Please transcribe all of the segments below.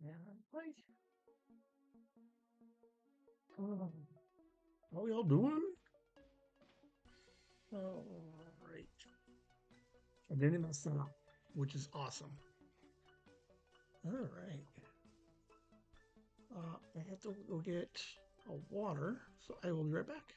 Like, how we all doing? All right. I didn't mess that up, which is awesome. All right. I have to go get a water, so I will be right back.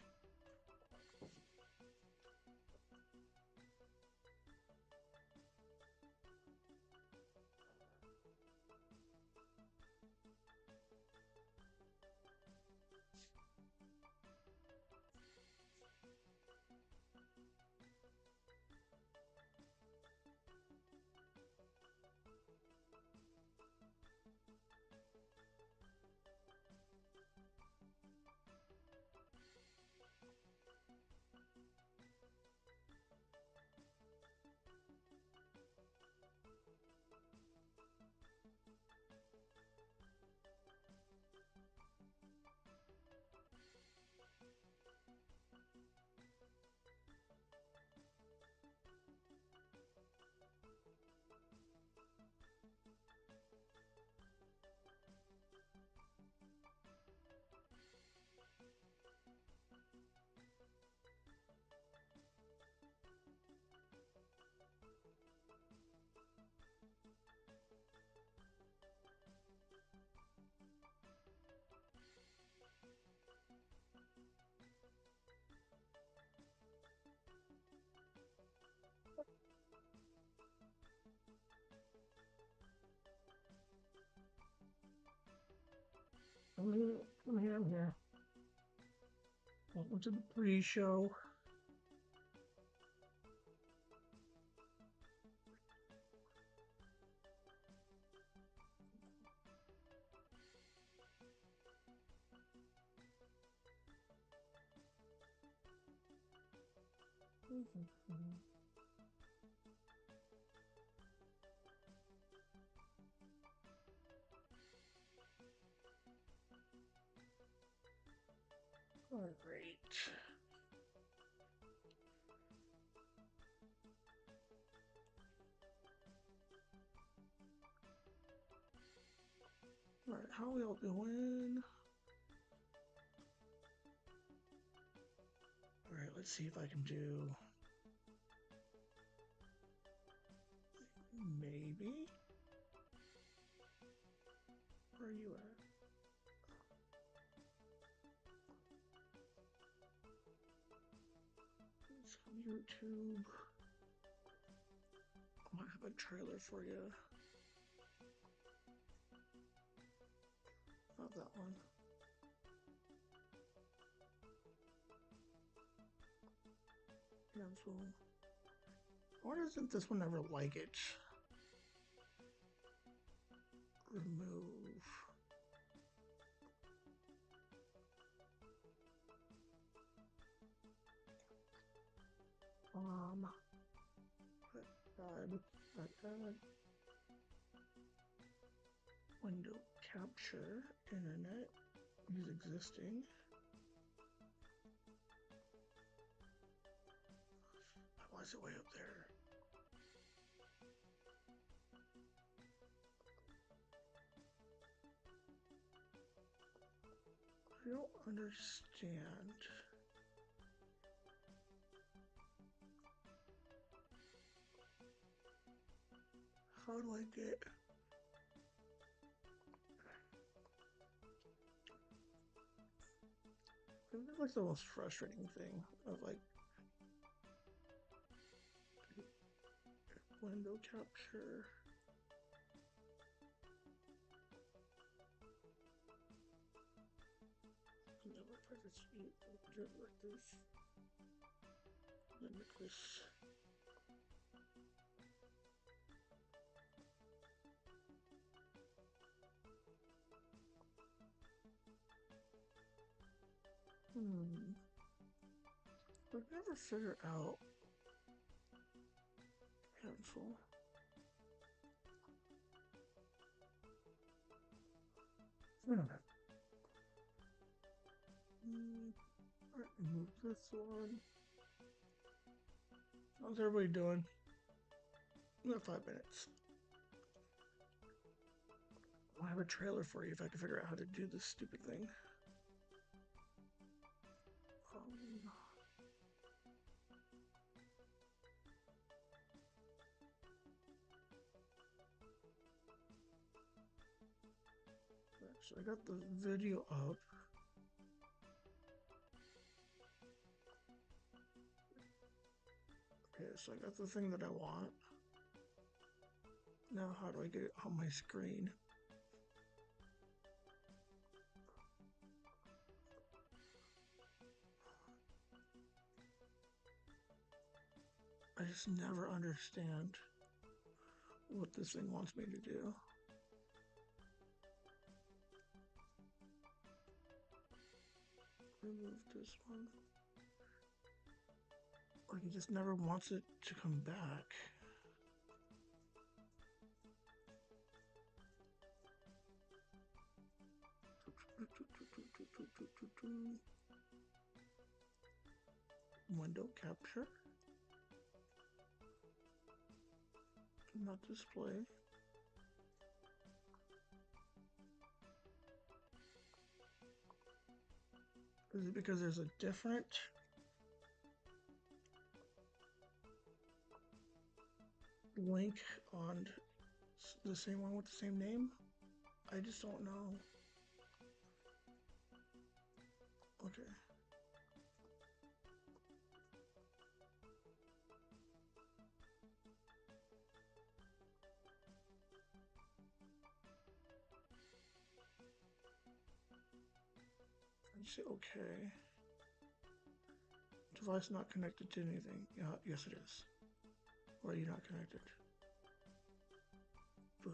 I'm here. Welcome to the pre-show. All right. All right, how we all doing? All right, let's see if I can do maybe. Where are you at? It's on YouTube. I might have a trailer for you. Not that one. Cancel. Why doesn't this one ever like it? Remove. Add window capture internet is existing. Why is it way up there? I don't understand. How do I get... This is like the most frustrating thing of like window capture. Never try to speak like this. Limit this. I've never figured out cancel. Alright, move this one. How's everybody doing? We got 5 minutes. I have a trailer for you if I can figure out how to do this stupid thing. So I got the video up. Okay, so I got the thing that I want. Now how do I get it on my screen? I just never understand what this thing wants me to do. Remove this one. Like, he just never wants it to come back. Window capture. Not display. Is it because there's a different link on the same one with the same name? I just don't know. Okay. I say okay. Device not connected to anything. Yeah, yes it is. Why are you not connected? Boo.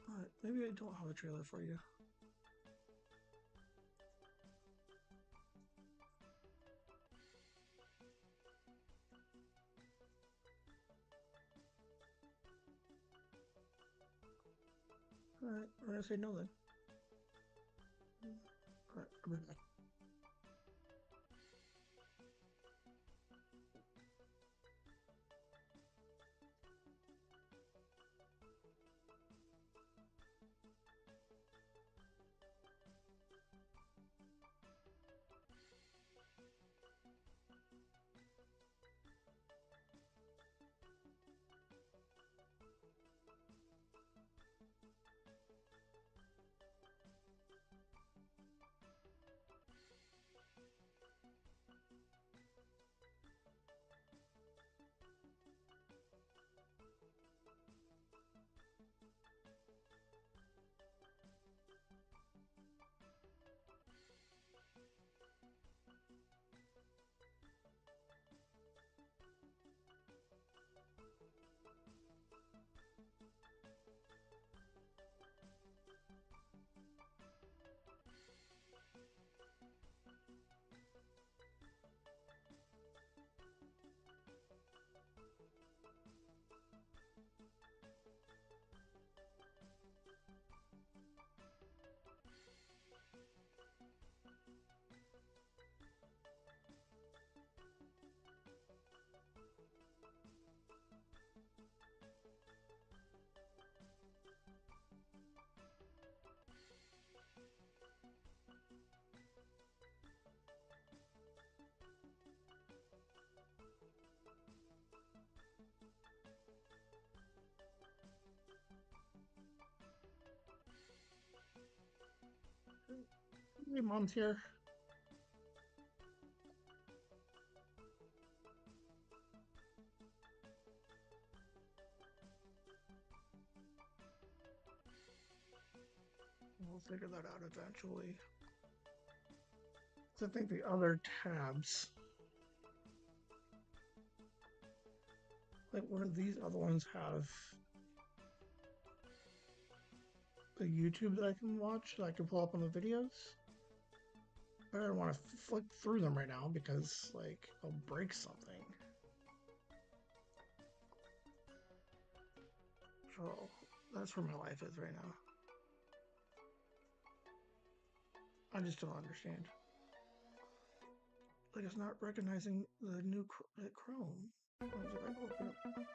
Alright, maybe I don't have a trailer for you. Alright, we're gonna say no then. Alright, I'll be back. Hey, Mom's here. We'll figure that out eventually. So I think the other tabs, like one of these other ones, have the YouTube that I can watch, that I can pull up on the videos. But I don't want to flick through them right now because, like, I'll break something. So that's where my life is right now. I just don't understand. Like it's not recognizing the new Chrome. Let me see if I can open it.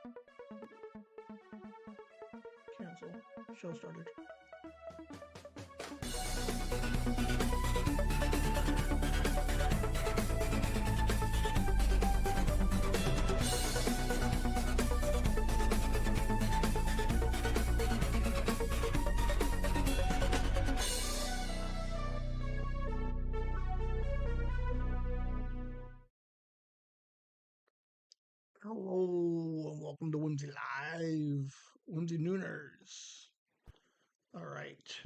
Cancel. Show started. Hello and welcome to Whimsy Live. Whimsy Nooners. All right.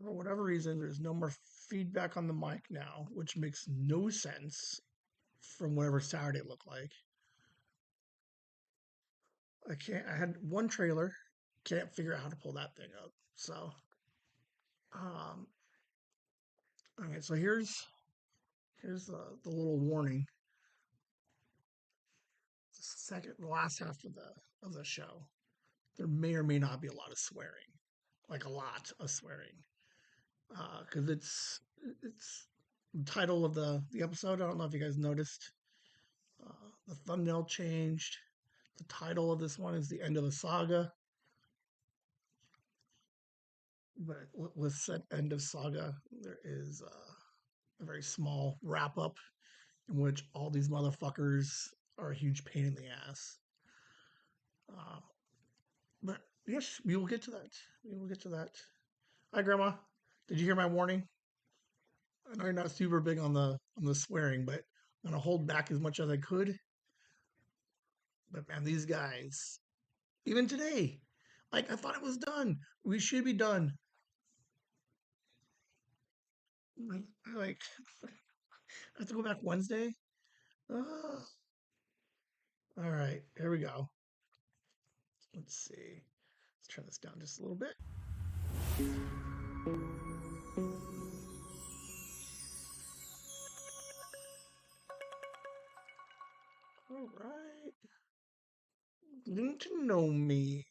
For whatever reason, there's no more feedback on the mic now, which makes no sense from whatever Saturday looked like. I can't. I had one trailer, can't figure out how to pull that thing up. So, um, all right. So here's the little warning. The last half of the show, there may or may not be a lot of swearing, like a lot of swearing, because it's the title of the episode. I don't know if you guys noticed. The thumbnail changed. The title of this one is the end of the saga. But with said end of saga, there is a very small wrap up in which all these motherfuckers are a huge pain in the ass. Uh, but yes, we will get to that. We will get to that. Hi, Grandma. Did you hear my warning? I know you're not super big on the swearing, but I'm gonna hold back as much as I could. But man, these guys, even today, like I thought it was done. We should be done. Like I have to go back Wednesday. Uh, all right, here we go. Let's see. Let's turn this down just a little bit. All right. Getting to know me.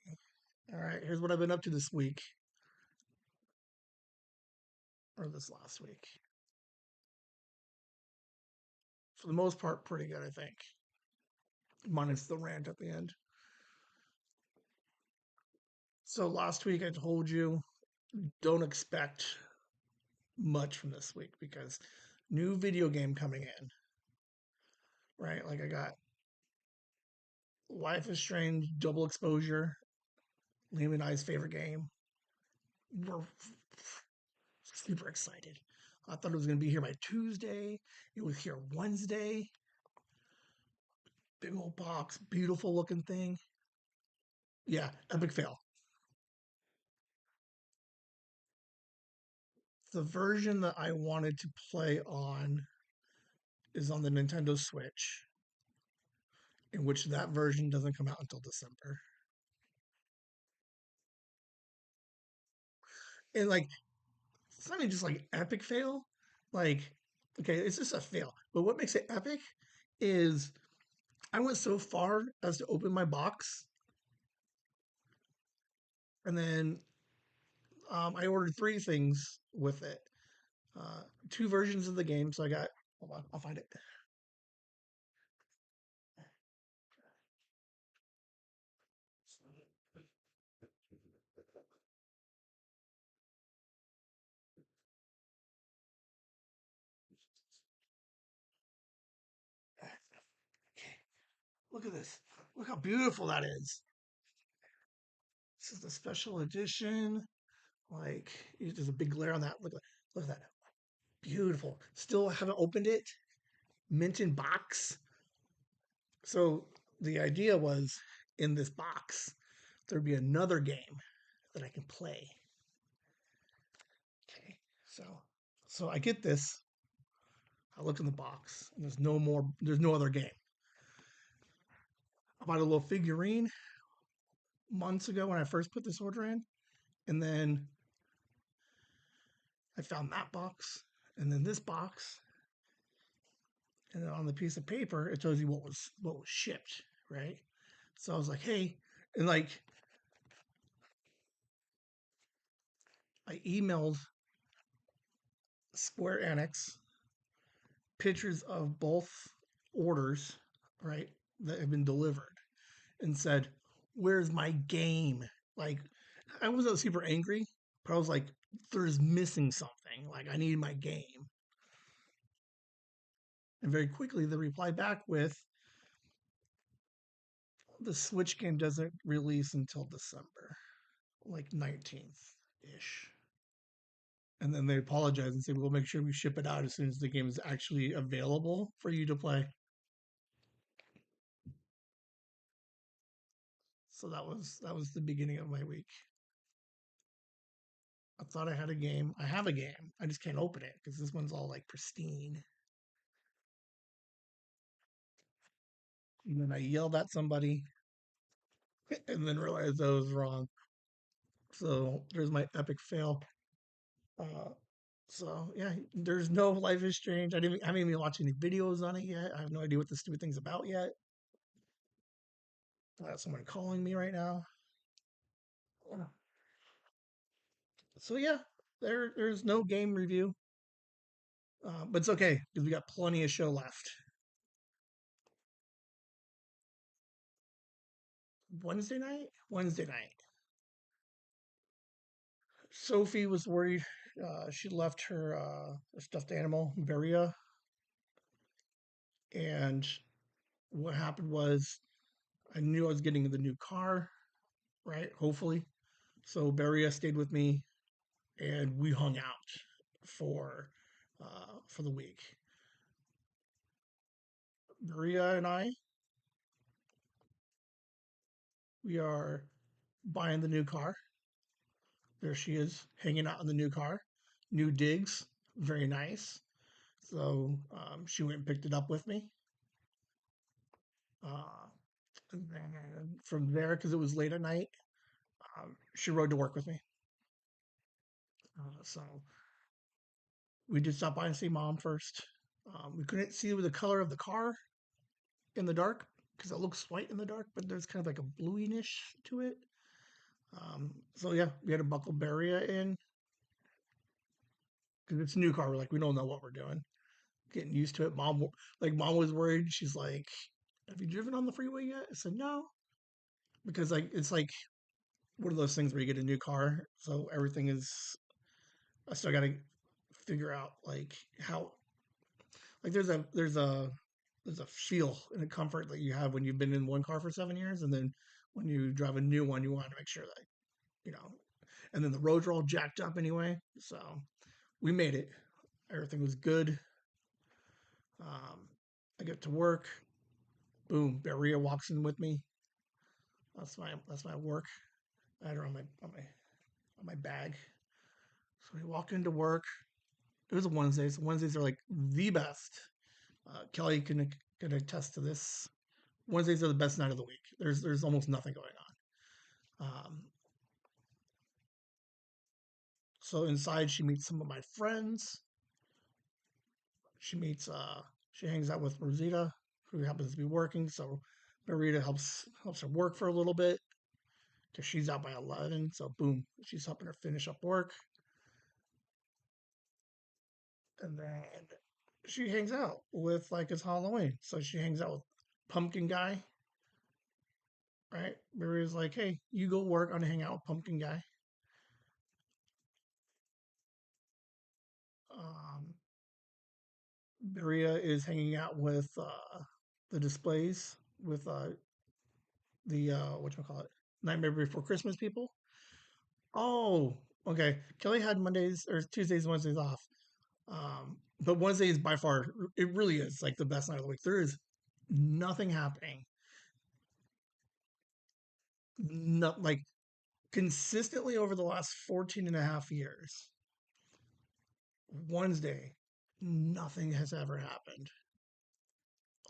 All right, here's what I've been up to this week or this last week. For the most part, pretty good, I think. Minus the rant at the end. So last week I told you don't expect much from this week because new video game coming in, right? Like I got Life is Strange Double Exposure, Liam and I's favorite game. We're super excited. I thought it was going to be here by Tuesday. It was here Wednesday. Big old box, beautiful looking thing. Yeah, epic fail. The version that I wanted to play on is on the Nintendo Switch, in which that version doesn't come out until December. And like, it's not even just like epic fail. Like, okay, it's just a fail. But what makes it epic is I went so far as to open my box, and then I ordered three things with it. Uh, Two versions of the game. So I got. Hold on, I'll find it. Okay, look at this. Look how beautiful that is. This is the special edition. Like, there's a big glare on that. Look at that. Beautiful. Still haven't opened it. Mint in box. So the idea was in this box, there'd be another game that I can play. Okay. So I get this. I look in the box and there's no other game. I bought a little figurine months ago when I first put this order in. And then I found that box and then this box. And then on the piece of paper, it tells you what was shipped, right? So I was like, hey, and like I emailed Square Enix pictures of both orders, right, that have been delivered and said, "Where's my game?" Like, I wasn't super angry, but I was like, "There's missing something. Like, I need my game." And very quickly, they replied back with, "The Switch game doesn't release until December, like 19th ish." And then they apologize and say, "We'll make sure we ship it out as soon as the game is actually available for you to play." So that was the beginning of my week. I thought I had a game. I have a game. I just can't open it because this one's all like pristine. And then I yelled at somebody and then realized I was wrong. So there's my epic fail. Uh, so yeah, there's no Life is Strange. I haven't even watched any videos on it yet. I have no idea what this stupid thing's about yet. I have someone calling me right now. So yeah, there's no game review, but it's okay because we got plenty of show left. Wednesday night. Wednesday night. Sophie was worried. She left her stuffed animal, Bearia, and what happened was I knew I was getting the new car, right? Hopefully. So Beria stayed with me and we hung out for the week. Beria and I, we are buying the new car. There she is, hanging out in the new car. New digs, very nice. So she went and picked it up with me. Uh, and then from there, because it was late at night, she rode to work with me. So we did stop by and see mom first. We couldn't see the color of the car in the dark because it looks white in the dark, but there's kind of like a bluish to it. So yeah, we had to buckle Beria in because it's a new car. We're like, we don't know what we're doing. Getting used to it. Mom was worried. She's like, "Have you driven on the freeway yet?" I said, "No," because like it's like one of those things where you get a new car, so everything is. I still got to figure out like how like there's a feel and a comfort that you have when you've been in one car for 7 years, and then when you drive a new one, you want to make sure that you know. And then the roads are all jacked up anyway, so we made it. Everything was good. Um, I get to work. Boom, Beria walks in with me. That's my work. I had her on my bag. So we walk into work. It was a Wednesday. So Wednesdays are like the best. Kelly can attest to this. Wednesdays are the best night of the week. There's almost nothing going on. So inside, she meets some of my friends. She meets she hangs out with Rosita, who happens to be working. So Marita helps her work for a little bit because she's out by 11. So boom, she's helping her finish up work, and then she hangs out with like it's Halloween. So she hangs out with Pumpkin Guy, right? Marita's like, hey, you go work. I'm gonna hang out with Pumpkin Guy. Um, Beria is hanging out with the displays with the what you call it, Nightmare Before Christmas people. Oh, okay. Kelly had Mondays or Tuesdays, and Wednesdays off. But Wednesday is by far, it really is like the best night of the week. There is nothing happening. Not like consistently over the last 14 and a half years. Wednesday, nothing has ever happened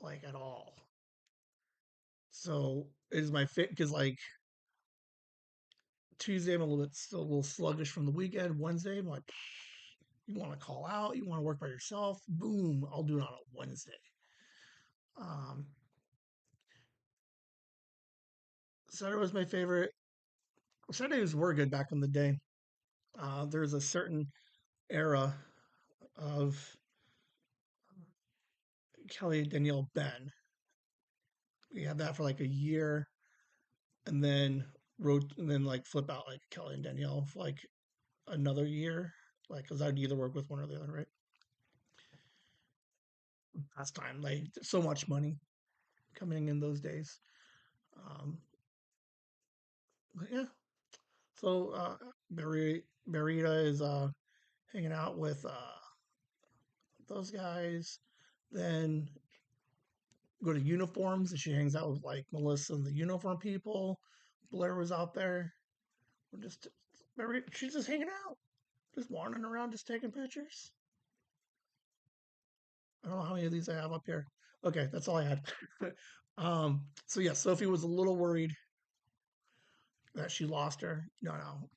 like at all. So it is my fit because like Tuesday I'm a little bit still a little sluggish from the weekend. Wednesday I'm like, you want to call out, you want to work by yourself, boom, I'll do it on a Wednesday. Um, Saturday was my favorite. Saturdays were good back in the day. There's a certain era of Kelly Danielle Ben. We had that for like a year, and then wrote and then like flip out like Kelly and Danielle for like another year, like because I'd either work with one or the other, right? Last time, like so much money coming in those days. Um, but yeah, so Bearia is hanging out with those guys. Then go to uniforms, and she hangs out with like Melissa and the uniform people. Blair was out there. We're just she's just hanging out, just wandering around, just taking pictures. I don't know how many of these I have up here. Okay, that's all I had. So yeah, Sophie was a little worried that she lost her. No, no,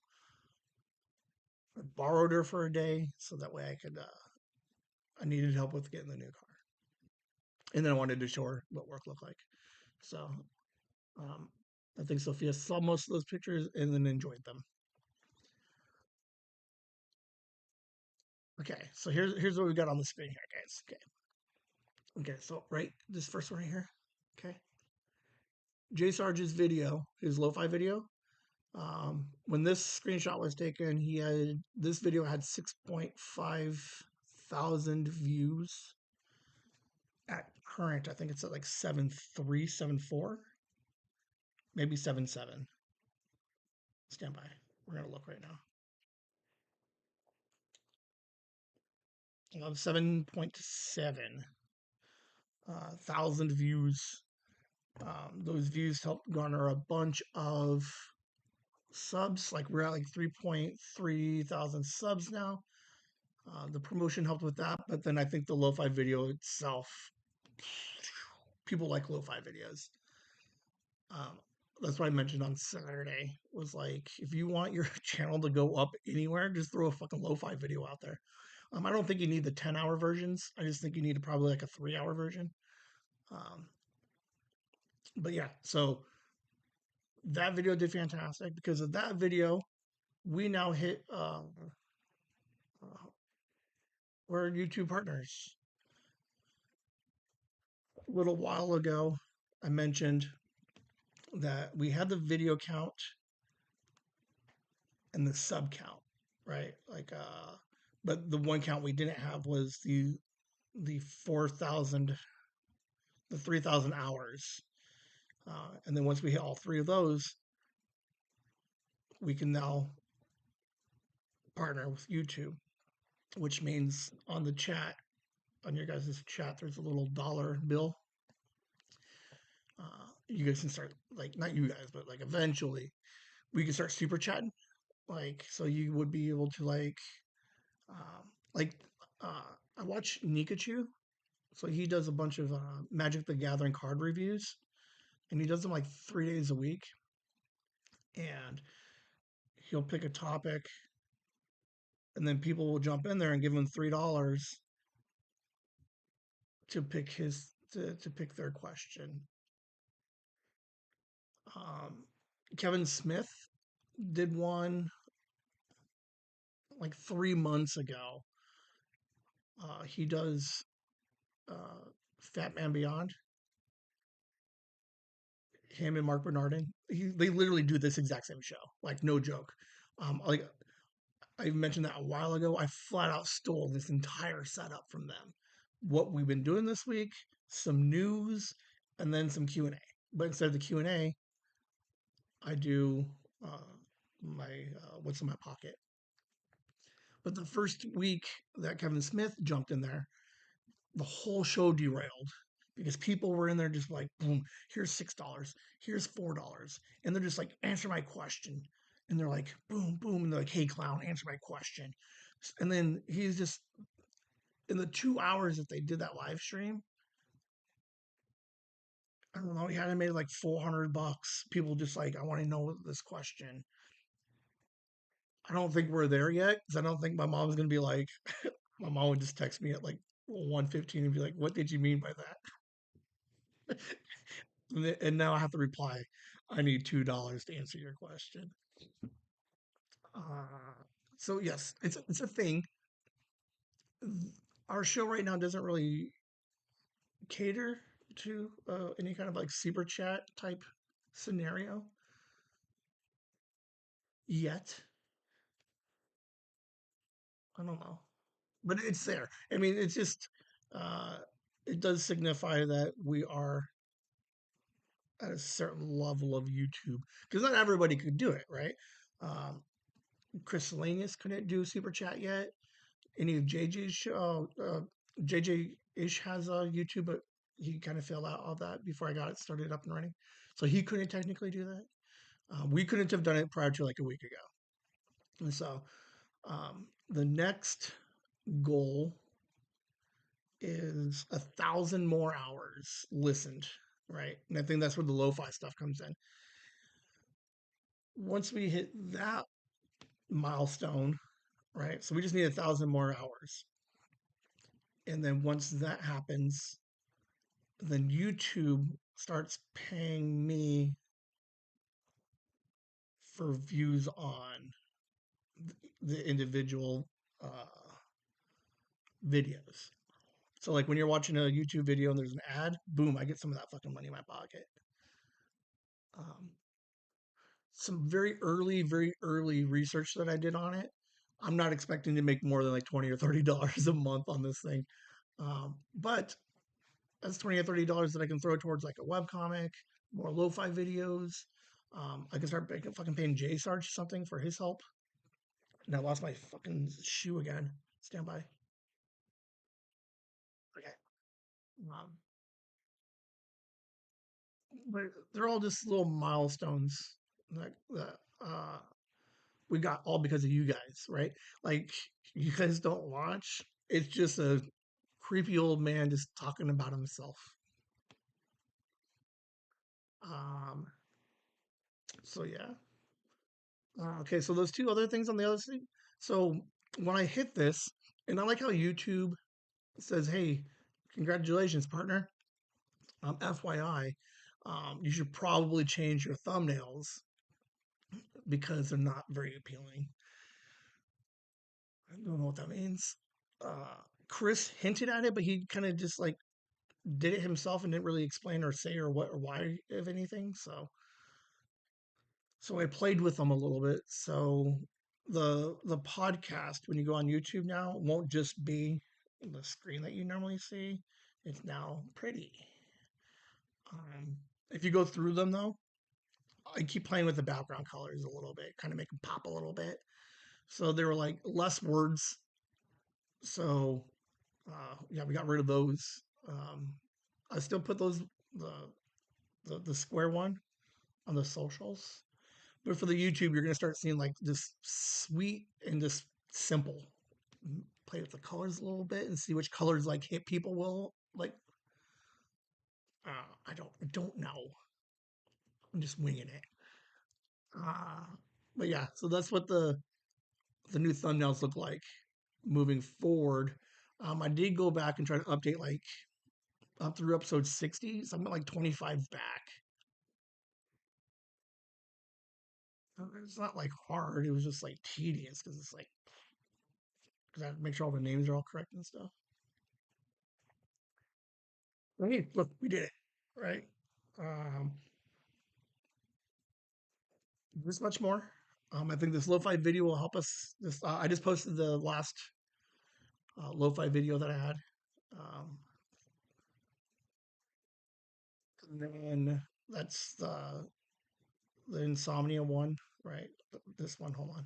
I borrowed her for a day so that way I could. I needed help with getting the new car, and then I wanted to show her what work looked like. So um, I think Sophia saw most of those pictures and then enjoyed them. Okay, so here's what we got on the screen here, guys. Okay, okay. So right, this first one right here. Okay, Jay Sarge's video, his lo-fi video. When this screenshot was taken, he had this video had 6.5 thousand views. At current, I think it's at like 7.3, 7.4, maybe 7.7. Stand by. We're gonna look right now. 7.7 thousand views. Those views helped garner a bunch of subs. Like we're at like 3.3 thousand subs now. The promotion helped with that, but then I think the lo-fi video itself, people like lo-fi videos. Um, that's what I mentioned on Saturday. Was like, if you want your channel to go up anywhere, just throw a fucking lo-fi video out there. I don't think you need the 10-hour versions. I just think you need probably like a 3-hour version. Um, but yeah, so that video did fantastic because of that video. We now hit. We're YouTube partners. A little while ago, I mentioned that we had the video count and the sub count, right? But the one count we didn't have was the 4,000, the 3,000 hours. And then once we hit all three of those, we can now partner with YouTube, which means on the chat, on your guys' chat, there's a little dollar bill. You guys can start, like, not you guys, but like eventually we can start super chatting. Like, so you would be able to like, I watch Nikachu. So he does a bunch of Magic the Gathering card reviews, and he does them like 3 days a week. And he'll pick a topic, and then people will jump in there and give him $3 to pick to pick their question. Um, Kevin Smith did one like 3 months ago. He does Fat Man Beyond. Him and Mark Bernardin. They literally do this exact same show. Like no joke. Like I mentioned that a while ago. I flat out stole this entire setup from them. What we've been doing this week, some news, and then some Q and A. But instead of the Q and A, I do my what's in my pocket. But the first week that Kevin Smith jumped in there, the whole show derailed because people were in there just like, boom, here's $6, here's $4, and they're just like, answer my question, and they're like, boom, boom, and they're like, hey, clown, answer my question, and then he's just in the 2 hours that they did that live stream. I don't know. He had made like $400. People just like, I want to know this question. I don't think we're there yet because I don't think my mom's gonna be like, my mom would just text me at like 1:15 and be like, "What did you mean by that?" And now I have to reply, "I need $2 to answer your question." Uh, so yes, it's a thing. our show right now doesn't really cater to any kind of like super chat type scenario yet. I don't know, but it's there. I mean, it's just uh, it does signify that we are at a certain level of YouTube because not everybody could do it, right? Um, Chris Salinas couldn't do super chat yet. Any of JJ's show, JJ Ish has a YouTube, but he kind of fell out of that before I got it started up and running, so he couldn't technically do that. We couldn't have done it prior to like a week ago, and so the next goal is 1,000 more hours listened, right? And I think that's where the lo-fi stuff comes in. Once we hit that milestone, right? So we just need 1,000 more hours. And then once that happens, then YouTube starts paying me for views on the individual videos. So like when you're watching a YouTube video and there's an ad, boom, I get some of that fucking money in my pocket. Um, some very early research that I did on it. I'm not expecting to make more than like $20 or $30 a month on this thing, but that's $20 or $30 that I can throw towards like a web comic, more lo-fi videos. I can start fucking paying Jay Sarge something for his help. And I lost my fucking shoe again. Stand by. Okay. Um, but they're all just little milestones that we got all because of you guys, right? Like you guys don't watch. It's just a creepy old man just talking about himself. Um, so yeah. Okay, so those two other things on the other side. So when I hit this, and I like how YouTube says, "Hey, congratulations, partner. FYI, you should probably change your thumbnails because they're not very appealing." I don't know what that means. Uh, Chris hinted at it, but he kind of just like did it himself and didn't really explain or say or what or why if anything. So I played with them a little bit. So the podcast when you go on YouTube now won't just be the screen that you normally see. It's now pretty. Um, if you go through them though, I keep playing with the background colors a little bit, kind of make them pop a little bit. So there were like less words. So yeah, we got rid of those. I still put those the the square one on the socials. But for the YouTube, you're gonna start seeing like just sweet and just simple. Play with the colors a little bit and see which colors like hit people will like. I don't know. I'm just winging it. Uh, but yeah, so that's what the new thumbnails look like moving forward. I did go back and try to update like up through episode 60, so I'm at like 25 back. It's not like hard. It was just like tedious because it's like because I have to make sure all the names are all correct and stuff. Hey, look, we did it, right? Um, this much more. I think this lo-fi video will help us. This I just posted the last lo-fi video that I had. Um, and then that's the insomnia one, right? This one. Hold on.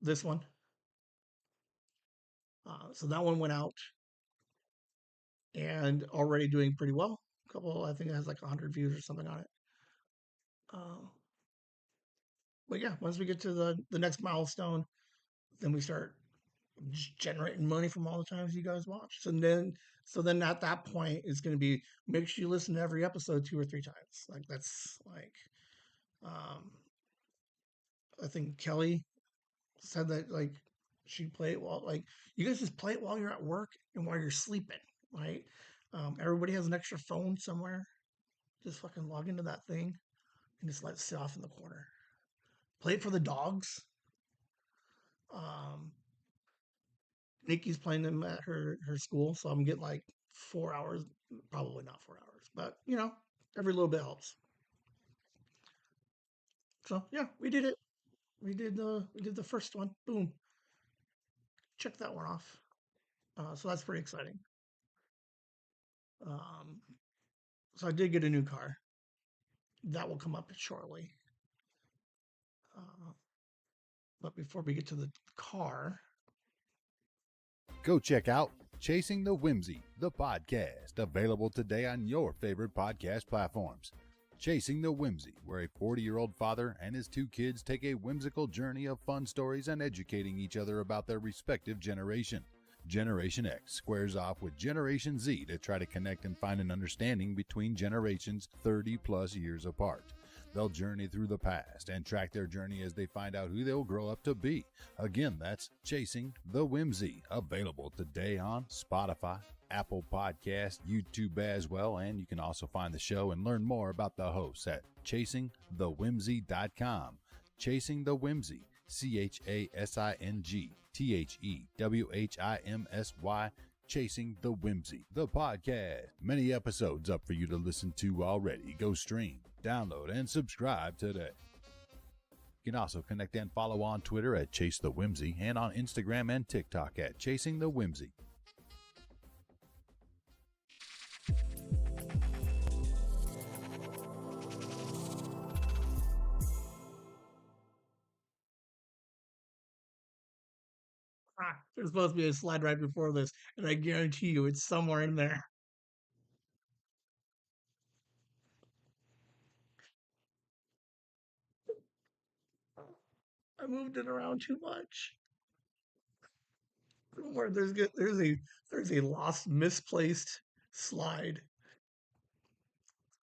This one. So that one went out and already doing pretty well. A couple, I think it has like 100 views or something on it. Uh, but yeah, once we get to the next milestone, then we start generating money from all the times you guys watch. So then at that point, it's going to be make sure you listen to every episode 2 or 3 times. Like that's like, um, I think Kelly said that like she'd play it while like you guys just play it while you're at work and while you're sleeping, right? Everybody has an extra phone somewhere. Just fucking log into that thing and just let it sit off in the corner. Play it for the dogs. Um, Nikki's playing them at her school, so I'm getting like 4 hours. Probably not 4 hours, but every little bit helps. So yeah, we did it. We did the first one. Boom, check that one off. So that's pretty exciting. Um, so I did get a new car. That will come up shortly. Uh, but before we get to the car, go check out Chasing the Whimsy, the podcast, available today on your favorite podcast platforms. Chasing the Whimsy, where a 40-year-old father and his 2 kids take a whimsical journey of fun stories and educating each other about their respective generation. Generation X squares off with Generation Z to try to connect and find an understanding between generations 30 plus years apart. They'll journey through the past and track their journey as they find out who they'll grow up to be. Again, that's Chasing the Whimsy, available today on Spotify, Apple Podcast, YouTube as well, and you can also find the show and learn more about the hosts at chasingthewhimsy.com. Chasing the Whimsy, ChasingTheWhimsy, Chasing the Whimsy, the podcast. Many episodes up for you to listen to already. Go stream, download, and subscribe today. You can also connect and follow on Twitter at Chase the Whimsy and on Instagram and TikTok at Chasing the Whimsy. there's supposed to be a slide right before this, and I guarantee you it's somewhere in there. I moved it around too much. Where there's a lost, misplaced slide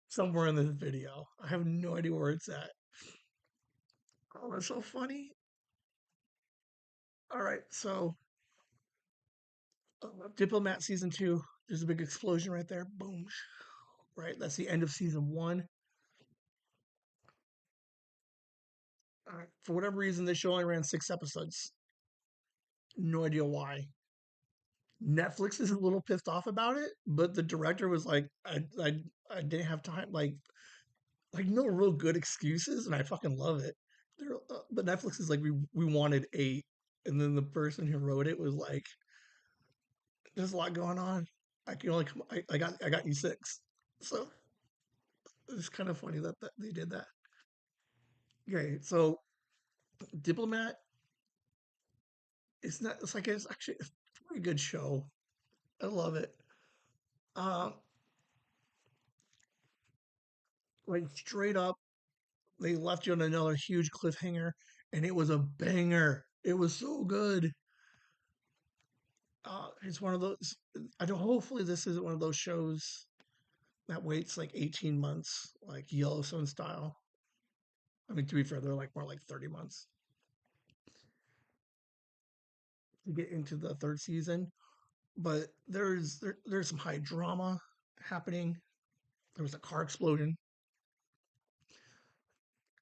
somewhere in this video. I have no idea where it's at. Oh, that's so funny. All right, so Diplomat season 2. There's a big explosion right there. Boom. Right, that's the end of season 1. For whatever reason, this show only ran 6 episodes. No idea why. Netflix is a little pissed off about it, but the director was like, I didn't have time. Like no real good excuses, and I fucking love it. But Netflix is like, we wanted 8, and then the person who wrote it was like, there's a lot going on. I can only come. I got you 6. So it's kind of funny that they did that. Okay, so Diplomat. It's not. It's like it's actually a pretty good show. I love it. Um, like straight up, they left you on another huge cliffhanger, and it was a banger. It was so good. It's one of those. I don't. Hopefully, this isn't one of those shows that waits like 18 months, like Yellowstone style. I mean, to be fair, they're like more like 30 months to get into the third season. But there's some high drama happening. There was a car explosion,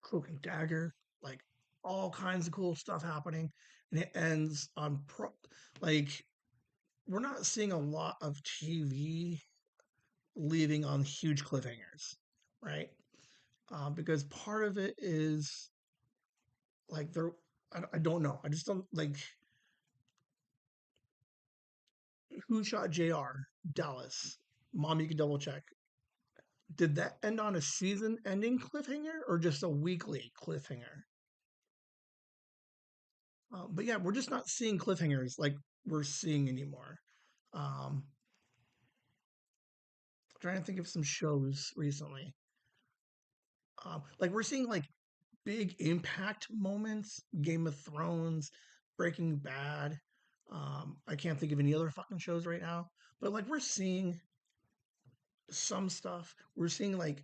Cloak and Dagger, like all kinds of cool stuff happening, and it ends on like we're not seeing a lot of TV leaving on huge cliffhangers, right? Because part of it is like they're I don't know. I just don't like who shot JR Dallas. Mom, you can double check. Did that end on a season ending cliffhanger or just a weekly cliffhanger? But yeah, we're just not seeing cliffhangers like we're seeing anymore. Trying to think of some shows recently. Like we're seeing like big impact moments. Game of Thrones, Breaking Bad. I can't think of any other fucking shows right now. But like we're seeing some stuff. We're seeing like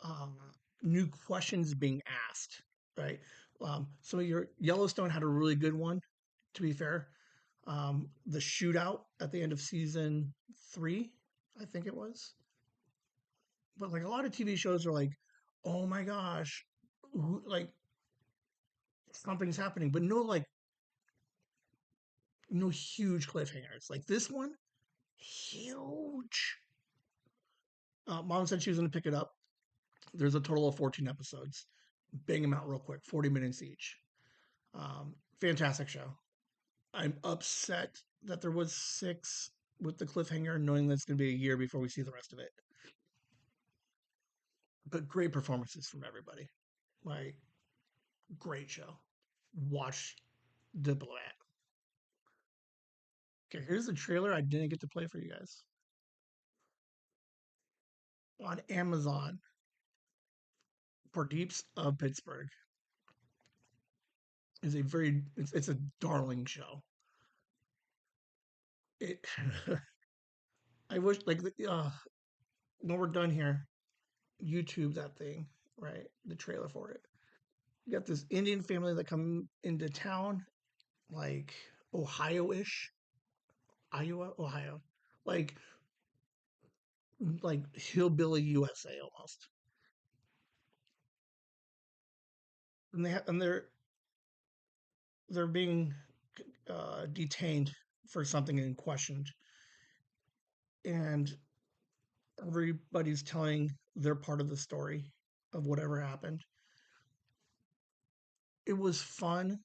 um, new questions being asked. Right. Some of your Yellowstone had a really good one. To be fair, the shootout at the end of season 3, I think it was. But like a lot of TV shows are like, oh my gosh, like something's happening, but no like No huge cliffhangers. Like this one, huge. Mom said she was going to pick it up. There's a total of 14 episodes. Bang them out real quick, 40 minutes each. Fantastic show. I'm upset that there was six with the cliffhanger, knowing that it's going to be a year before we see the rest of it. But great performances from everybody. Like, great show. Watch the Blat. Okay, here's the trailer I didn't get to play for you guys. On Amazon, Pardeep's of Pittsburgh is a it's a darling show. It I wish like when we're done here, YouTube that thing, right? The trailer for it. You got this Indian family that come into town, like Ohio-ish, Iowa, Ohio, like like hillbilly USA almost. And they're being detained for something and questioned, and everybody's telling their part of the story of whatever happened. It was fun.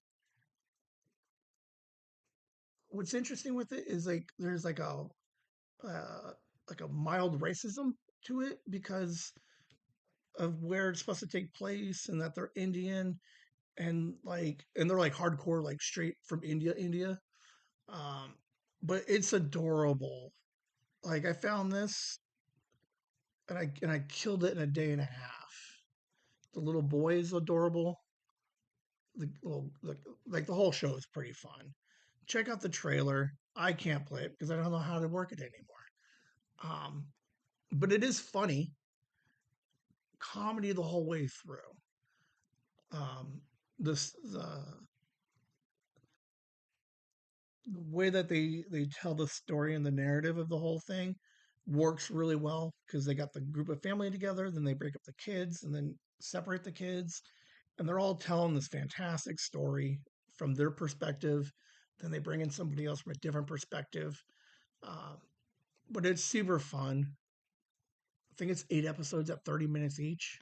What's interesting with it is there's uh, like a mild racism to it because of where it's supposed to take place and that they're Indian and they're like hardcore like straight from India. Um, but it's adorable. Like I found this and I killed it in a day and a half. The little boy is adorable. Like the whole show is pretty fun. Check out the trailer. I can't play it because I don't know how to work it anymore. Um, but it is funny comedy the whole way through. Um, this the way that they tell the story and the narrative of the whole thing works really well because they got the group of family together, then they break up the kids and then separate the kids, and they're all telling this fantastic story from their perspective. Then they bring in somebody else from a different perspective. Um, but it's super fun. I think it's 8 episodes at 30 minutes each.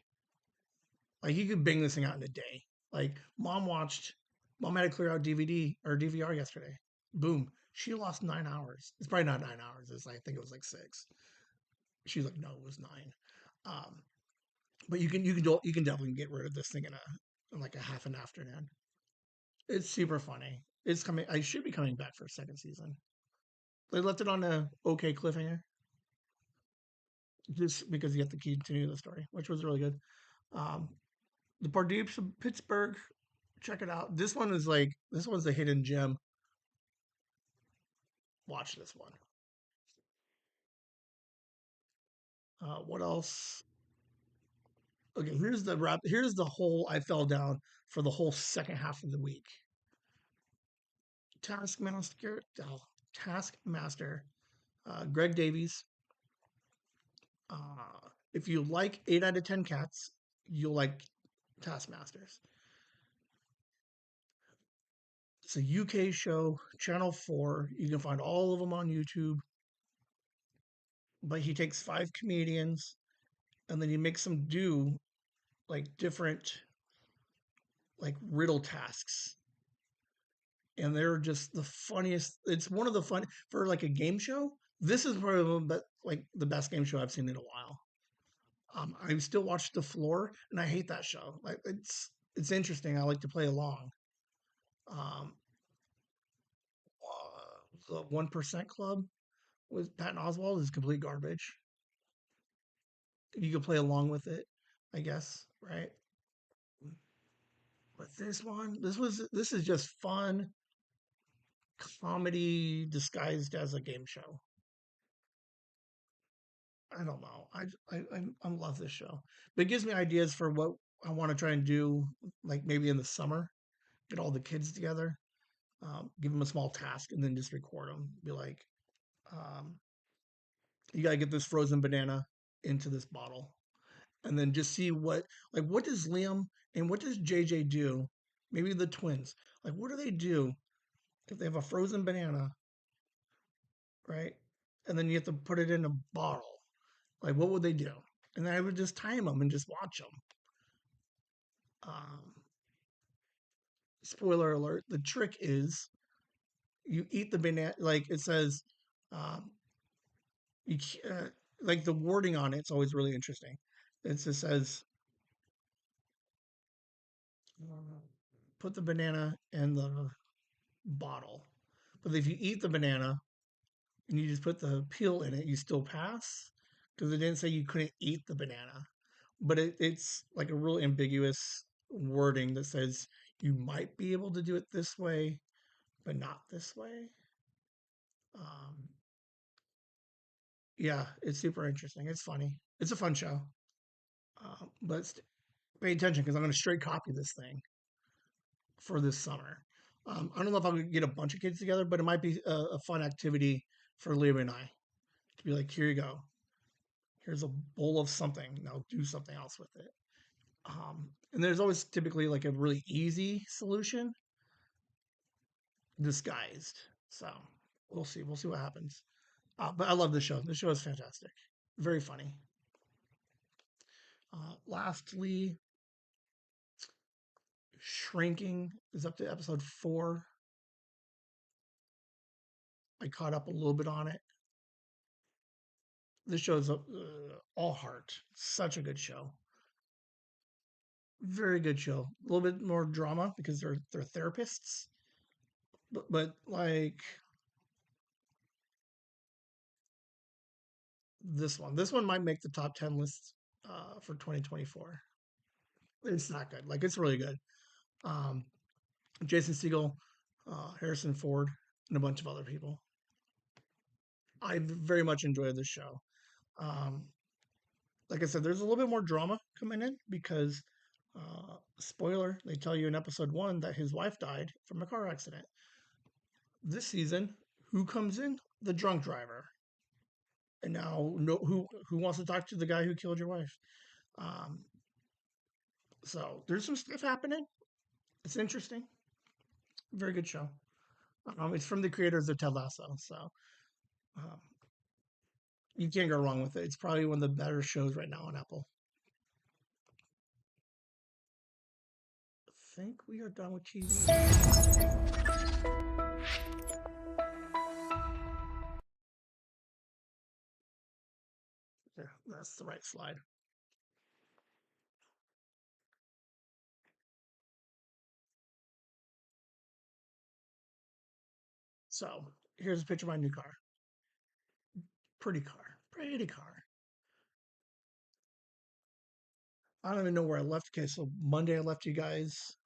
Like you could bang this thing out in a day. Like mom had to clear out DVD or DVR yesterday. Boom. She lost 9 hours. It's probably not 9 hours. I think it was like six. She's like, no, it was nine. Um, but you can definitely get rid of this thing in like a half an afternoon. It's super funny. It's coming. I should be coming back for a second season. They left it on a okay cliffhanger, just because you have to continue the story, which was really good. Um, the Pardeeps of Pittsburgh, check it out. This one's a hidden gem. Watch this one. What else? Okay, here's the wrap. Here's the whole I fell down for the whole second half of the week. Taskmaster, Taskmaster, Greg Davies. If you like 8 out of 10 cats, you'll like Taskmasters. It's a UK show, Channel 4. You can find all of them on YouTube. But he takes five comedians and then he makes them do like different like riddle tasks. And they're just the funniest. It's one of the fun for like a game show. This is probably like the best game show I've seen in a while. I still watch The Floor, and I hate that show. Like it's interesting. I like to play along. Um, the 1% Club with Patton Oswald is complete garbage. You can play along with it, I guess, right? But this is just fun comedy disguised as a game show. I don't know. I love this show. But it gives me ideas for what I want to try and do, like maybe in the summer. Get all the kids together, give them a small task, and then just record them. Be like, um, you gotta get this frozen banana into this bottle, and then just see what does Liam and what does JJ do? Maybe the twins. Like, what do they do? if they have a frozen banana, right, and then you have to put it in a bottle, like what would they do? And then I would just time them and just watch them. Um, Spoiler alert: the trick is you eat the banana. Like it says, um, you like the wording on it's always really interesting. It just says, put the banana in the bottle. But if you eat the banana and you just put the peel in it, you still pass because it didn't say you couldn't eat the banana. But it's like a real ambiguous wording that says you might be able to do it this way, but not this way. Um, yeah, it's super interesting. It's funny. It's a fun show. But pay attention because I'm going to straight copy this thing for this summer. I don't know if I'm going to get a bunch of kids together, but it might be a fun activity for Leo and I to be like, here you go. Here's a bowl of something. Now do something else with it. And there's always typically like a really easy solution disguised. So we'll see. We'll see what happens. But I love the show. The show is fantastic. Very funny. Lastly, Shrinking is up to episode 4. I caught up a little bit on it. This show is all heart. Such a good show. Very good show. A little bit more drama because they're therapists, but like this one might make the top 10 list for 2024. It's not good. Like it's really good. Um, Jason Segel, Harrison Ford, and a bunch of other people. I very much enjoyed this show. Um, like I said, there's a little bit more drama coming in because, spoiler, they tell you in episode 1 that his wife died from a car accident. This season, who comes in? The drunk driver. And now, no, who wants to talk to the guy who killed your wife? Um, so there's some stuff happening. It's interesting. Very good show. It's from the creators of Ted Lasso, so um, you can't go wrong with it. It's probably one of the better shows right now on Apple. I think we are done with TV. Yeah, that's the right slide. So here's a picture of my new car. Pretty car. Pretty car. I don't even know where I left. Okay, so Monday I left you guys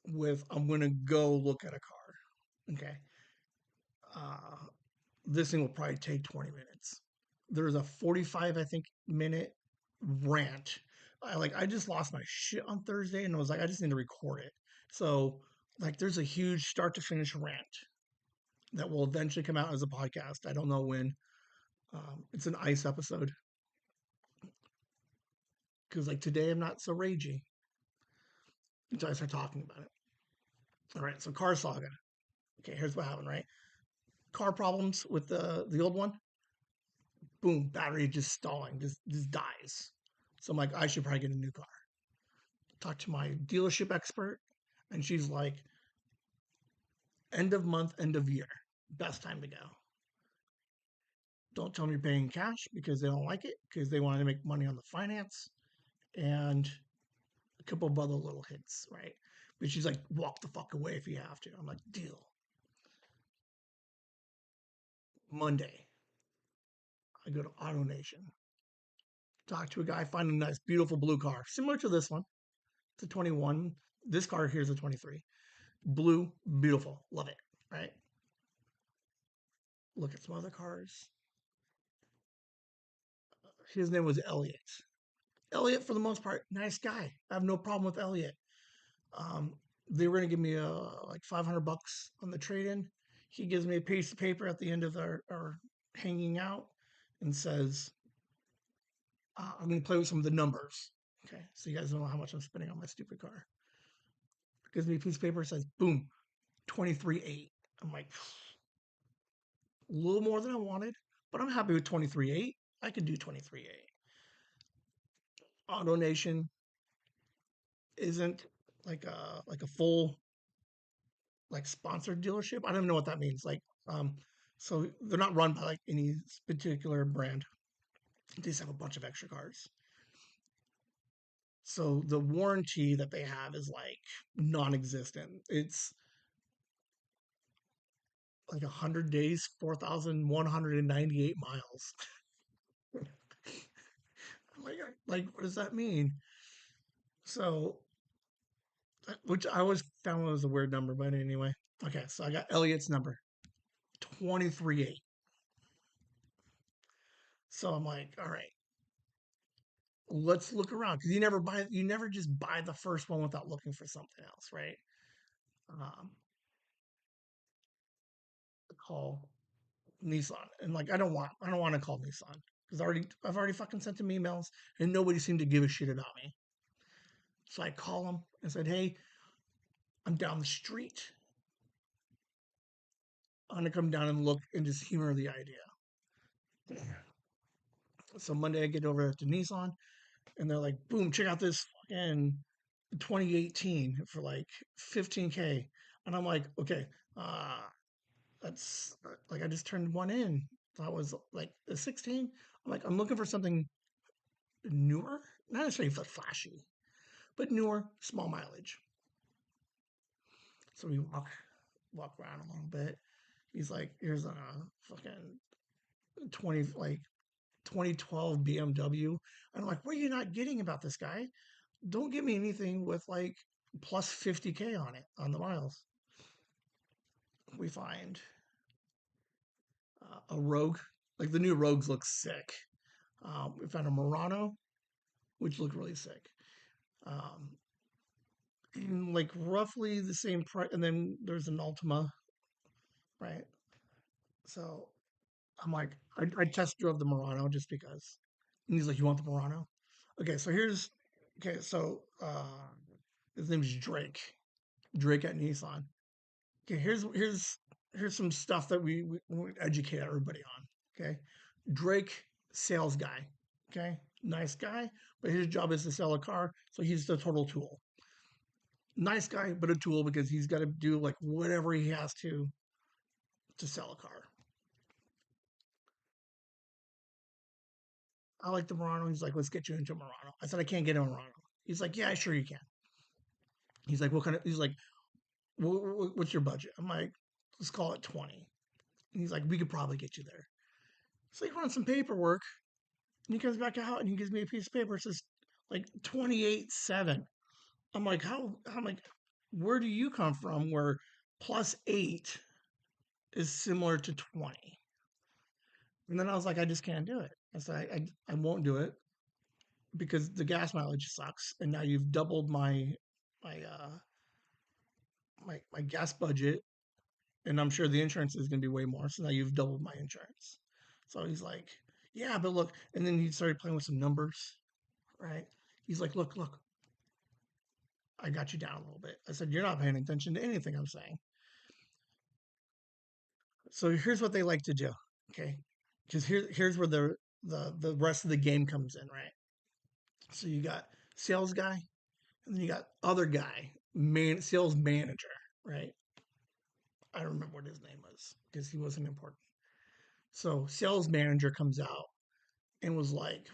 with I'm gonna go look at a car. Okay. Uh, this thing will probably take 20 minutes. There's a 45, I think, minute rant. I just lost my shit on Thursday and I was like, I just need to record it. So like there's a huge start to finish rant that will eventually come out as a podcast. I don't know when. It's an ice episode because like today I'm not so ragey until I start talking about it. All right, so car saga. Okay, here's what happened. Right, car problems with the old one. Boom, battery just stalling, just dies. So I'm like, I should probably get a new car. Talk to my dealership expert, and she's like, end of month, end of year, best time to go. Don't tell them you're paying cash because they don't like it because they want to make money on the finance and a couple of other little hints, right? But she's like, walk the fuck away if you have to. I'm like, deal. Monday, I go to Auto Nation, talk to a guy, find a nice, beautiful blue car, similar to this one. It's a 21. This car here is a 23. Blue, beautiful, love it, right? Look at some other cars. His name was Elliot. Elliot, for the most part, nice guy. I have no problem with Elliot. Um, they were going to give me like $500 on the trade in. He gives me a piece of paper at the end of our hanging out and says, I'm going to play with some of the numbers. Okay, so you guys know how much I'm spending on my stupid car. gives me a piece of paper, says, boom, 23.8. I'm like, a little more than I wanted, but I'm happy with 23.8. I can do 23.8. Auto Nation isn't like a full like sponsored dealership. I don't even know what that means. So they're not run by like any particular brand. They just have a bunch of extra cars. So the warranty that they have is like non-existent. It's like 100 days, 4,198 miles. like, what does that mean? So, which I always found was a weird number, but anyway. Okay, so I got Elliot's number, 23.8. So I'm like, all right, let's look around because you never just buy the first one without looking for something else, right? Um, call Nissan, and like I don't want to call Nissan because I've already fucking sent them emails and nobody seemed to give a shit about me. So I call them and said, hey, I'm down the street. I'm gonna come down and look and just humor the idea. So Monday I get over to Nissan and they're like, boom, check out this fucking 2018 for like 15K. And I'm like, okay, uh, that's like I just turned one in. That was like a 16. I'm like, I'm looking for something newer, not necessarily flashy, but newer, small mileage. So we walk around a little bit. He's like, here's a fucking 2012 BMW. And I'm like, what are you not getting about this guy? Don't give me anything with like plus 50K on it on the miles. We find a Rogue. Like the new Rogues look sick. We found a Murano, which looked really sick. Um, like roughly the same price. And then there's an Ultima, right? So I'm like, I test drove the Murano just because. And he's like, you want the Murano? Okay, so his name's Drake. Drake at Nissan. Okay, here's some stuff that we educate everybody on. Okay, Drake, sales guy. Okay, nice guy, but his job is to sell a car, so he's the total tool. Nice guy, but a tool because he's got to do like whatever he has to sell a car. I like the Murano. He's like, let's get you into Murano. I said, I can't get a Murano. He's like, yeah, sure you can. He's like, what kind of? He's like, what's your budget? I'm like, let's call it 20. And he's like, we could probably get you there. So he runs some paperwork and he comes back out and he gives me a piece of paper. It says like 28.7. I'm like, I'm like, where do you come from where plus 8 is similar to 20? And then I was like, I just can't do it. I said, I won't do it because the gas mileage sucks. And now you've doubled my, my gas budget. And I'm sure the insurance is going to be way more. So now you've doubled my insurance. So he's like, yeah, but look. And then he started playing with some numbers, right? He's like, look, I got you down a little bit. I said, you're not paying attention to anything I'm saying. So here's what they like to do, okay? Because here's where the rest of the game comes in, right? So you got sales guy, and then you got other guy, sales manager, right? I don't remember what his name was because he wasn't important. So sales manager comes out and was like,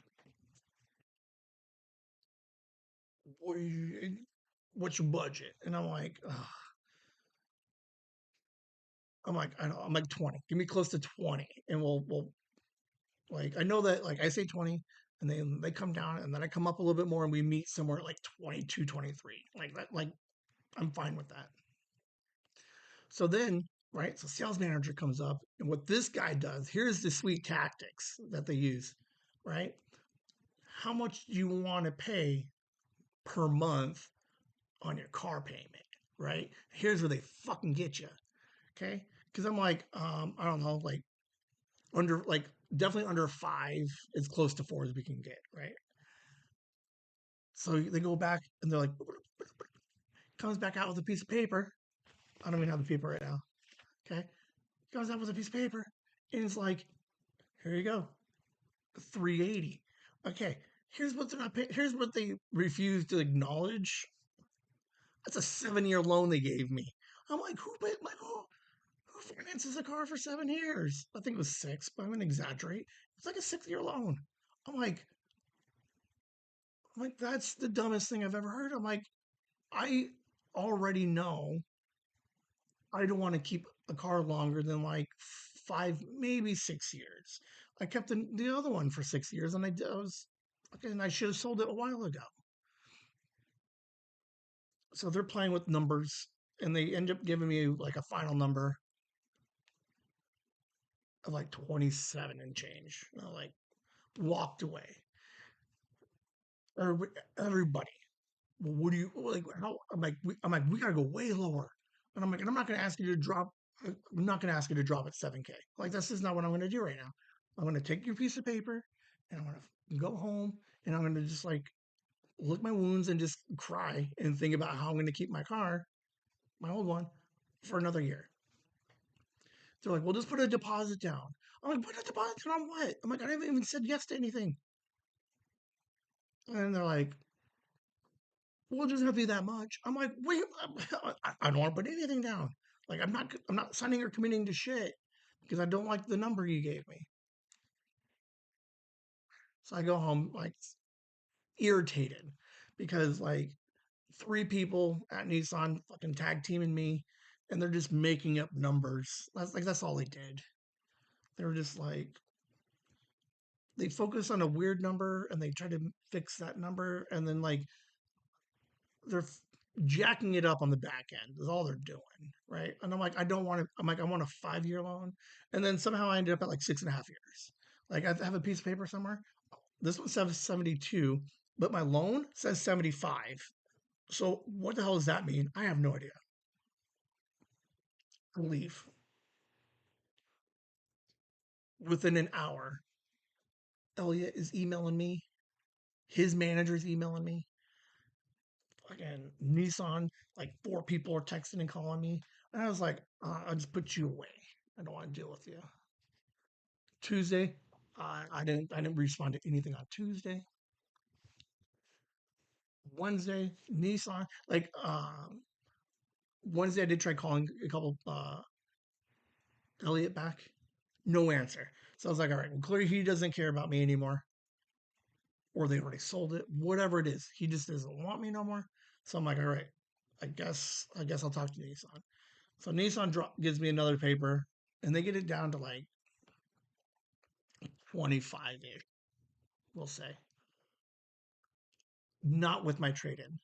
"What's your budget?" And I'm like, ugh. I know, I'm like 20. Give me close to 20, and we'll like I know that like I say 20, and then they come down, and then I come up a little bit more, and we meet somewhere at like 22, 23. Like that, like I'm fine with that. So then, right? So sales manager comes up, and what this guy does, here's the sweet tactics that they use, right? How much do you want to pay per month on your car payment, right? Here's where they fucking get you, okay? Because I'm like, I don't know, like under like definitely under 5, as close to 4 as we can get, right? So they go back and they're like, Comes back out with a piece of paper. I don't even have the paper right now. Okay. Comes out with a piece of paper and it's like, here you go, 380. Okay. Here's what they're not paying. Here's what they refuse to acknowledge. That's a 7-year loan they gave me. I'm like, who finances a car for 7 years? I think it was six, but I'm gonna exaggerate. It's like a 6-year loan. I'm like, that's the dumbest thing I've ever heard. I'm like, I already know I don't want to keep a car longer than like 5, maybe 6 years. I kept the other one for 6 years, and I was okay, and I should have sold it a while ago. So they're playing with numbers, and they end up giving me like a final number of like 27 and change. And I like walked away. Or everybody, well, what do you like? How I'm like, we gotta go way lower. And I'm like, and I'm not gonna ask you to drop. I'm not gonna ask you to drop at 7K. Like this is not what I'm gonna do right now. I'm gonna take your piece of paper and I'm gonna go home and I'm gonna just like lick my wounds and just cry and think about how I'm gonna keep my car, my old one, for another year. They're like, well, just put a deposit down. I'm like, put a deposit down on what? I'm like, I haven't even said yes to anything. And they're like, well, it doesn't have to be that much. I'm like, wait, I don't want to put anything down. Like, I'm not signing or committing to shit because I don't like the number you gave me. So I go home like irritated because like three people at Nissan fucking tag teaming me, and they're just making up numbers. That's all they did. They were just like they focus on a weird number and they try to fix that number, and then like they're jacking it up on the back end is all they're doing, right? And I'm like, I don't want to. I'm like, I want a 5-year loan, and then somehow I ended up at like 6.5 years. Like I have a piece of paper somewhere. This one says 72, but my loan says 75. So what the hell does that mean? I have no idea. I leave within an hour. Elliot is emailing me. His manager's emailing me. Again, Nissan, like 4 people are texting and calling me. And I was like, I'll just put you away. I don't want to deal with you. Tuesday, I didn't respond to anything on Tuesday. Wednesday, Nissan, like Wednesday I did try calling a couple Elliot back. No answer. So I was like, all right, well, clearly he doesn't care about me anymore. Or they already sold it. Whatever it is. He just doesn't want me no more. So I'm like, all right, I guess I'll talk to Nissan. So Nissan gives me another paper and they get it down to like 25-ish, we'll say. Not with my trade in.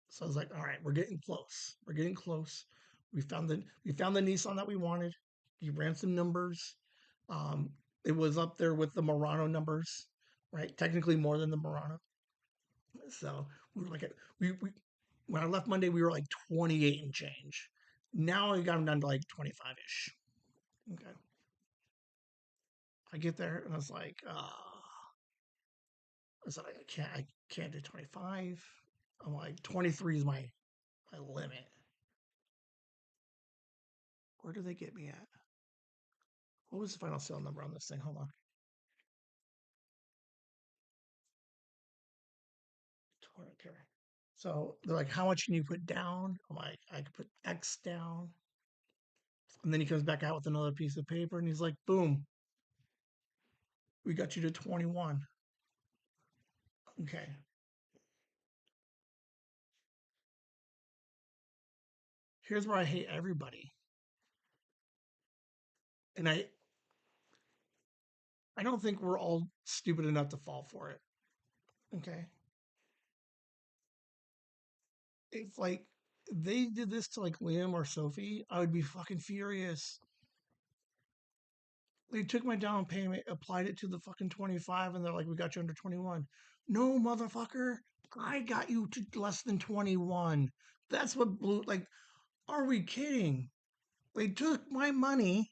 So I was like, all right, we're getting close. We're getting close. We found the Nissan that we wanted. He ran some numbers. Um, it was up there with the Murano numbers, right? Technically more than the Murano. So we were like, we when I left Monday, we were like 28 and change. Now I got them down to like 25 ish. Okay. I get there and I was like, I said, I can't do 25. I'm like, 23 is my limit. Where do they get me at? What was the final sale number on this thing? Hold on. Okay. So they're like, how much can you put down? I'm like, I could put X down. And then he comes back out with another piece of paper and he's like, boom, we got you to 21. Okay. Here's where I hate everybody. And I don't think we're all stupid enough to fall for it. Okay. If like they did this to like Liam or Sophie, I would be fucking furious. They took my down payment, applied it to the fucking 25, and they're like, we got you under 21. No, motherfucker. I got you to less than 21. That's what blew. Like, are we kidding? They took my money,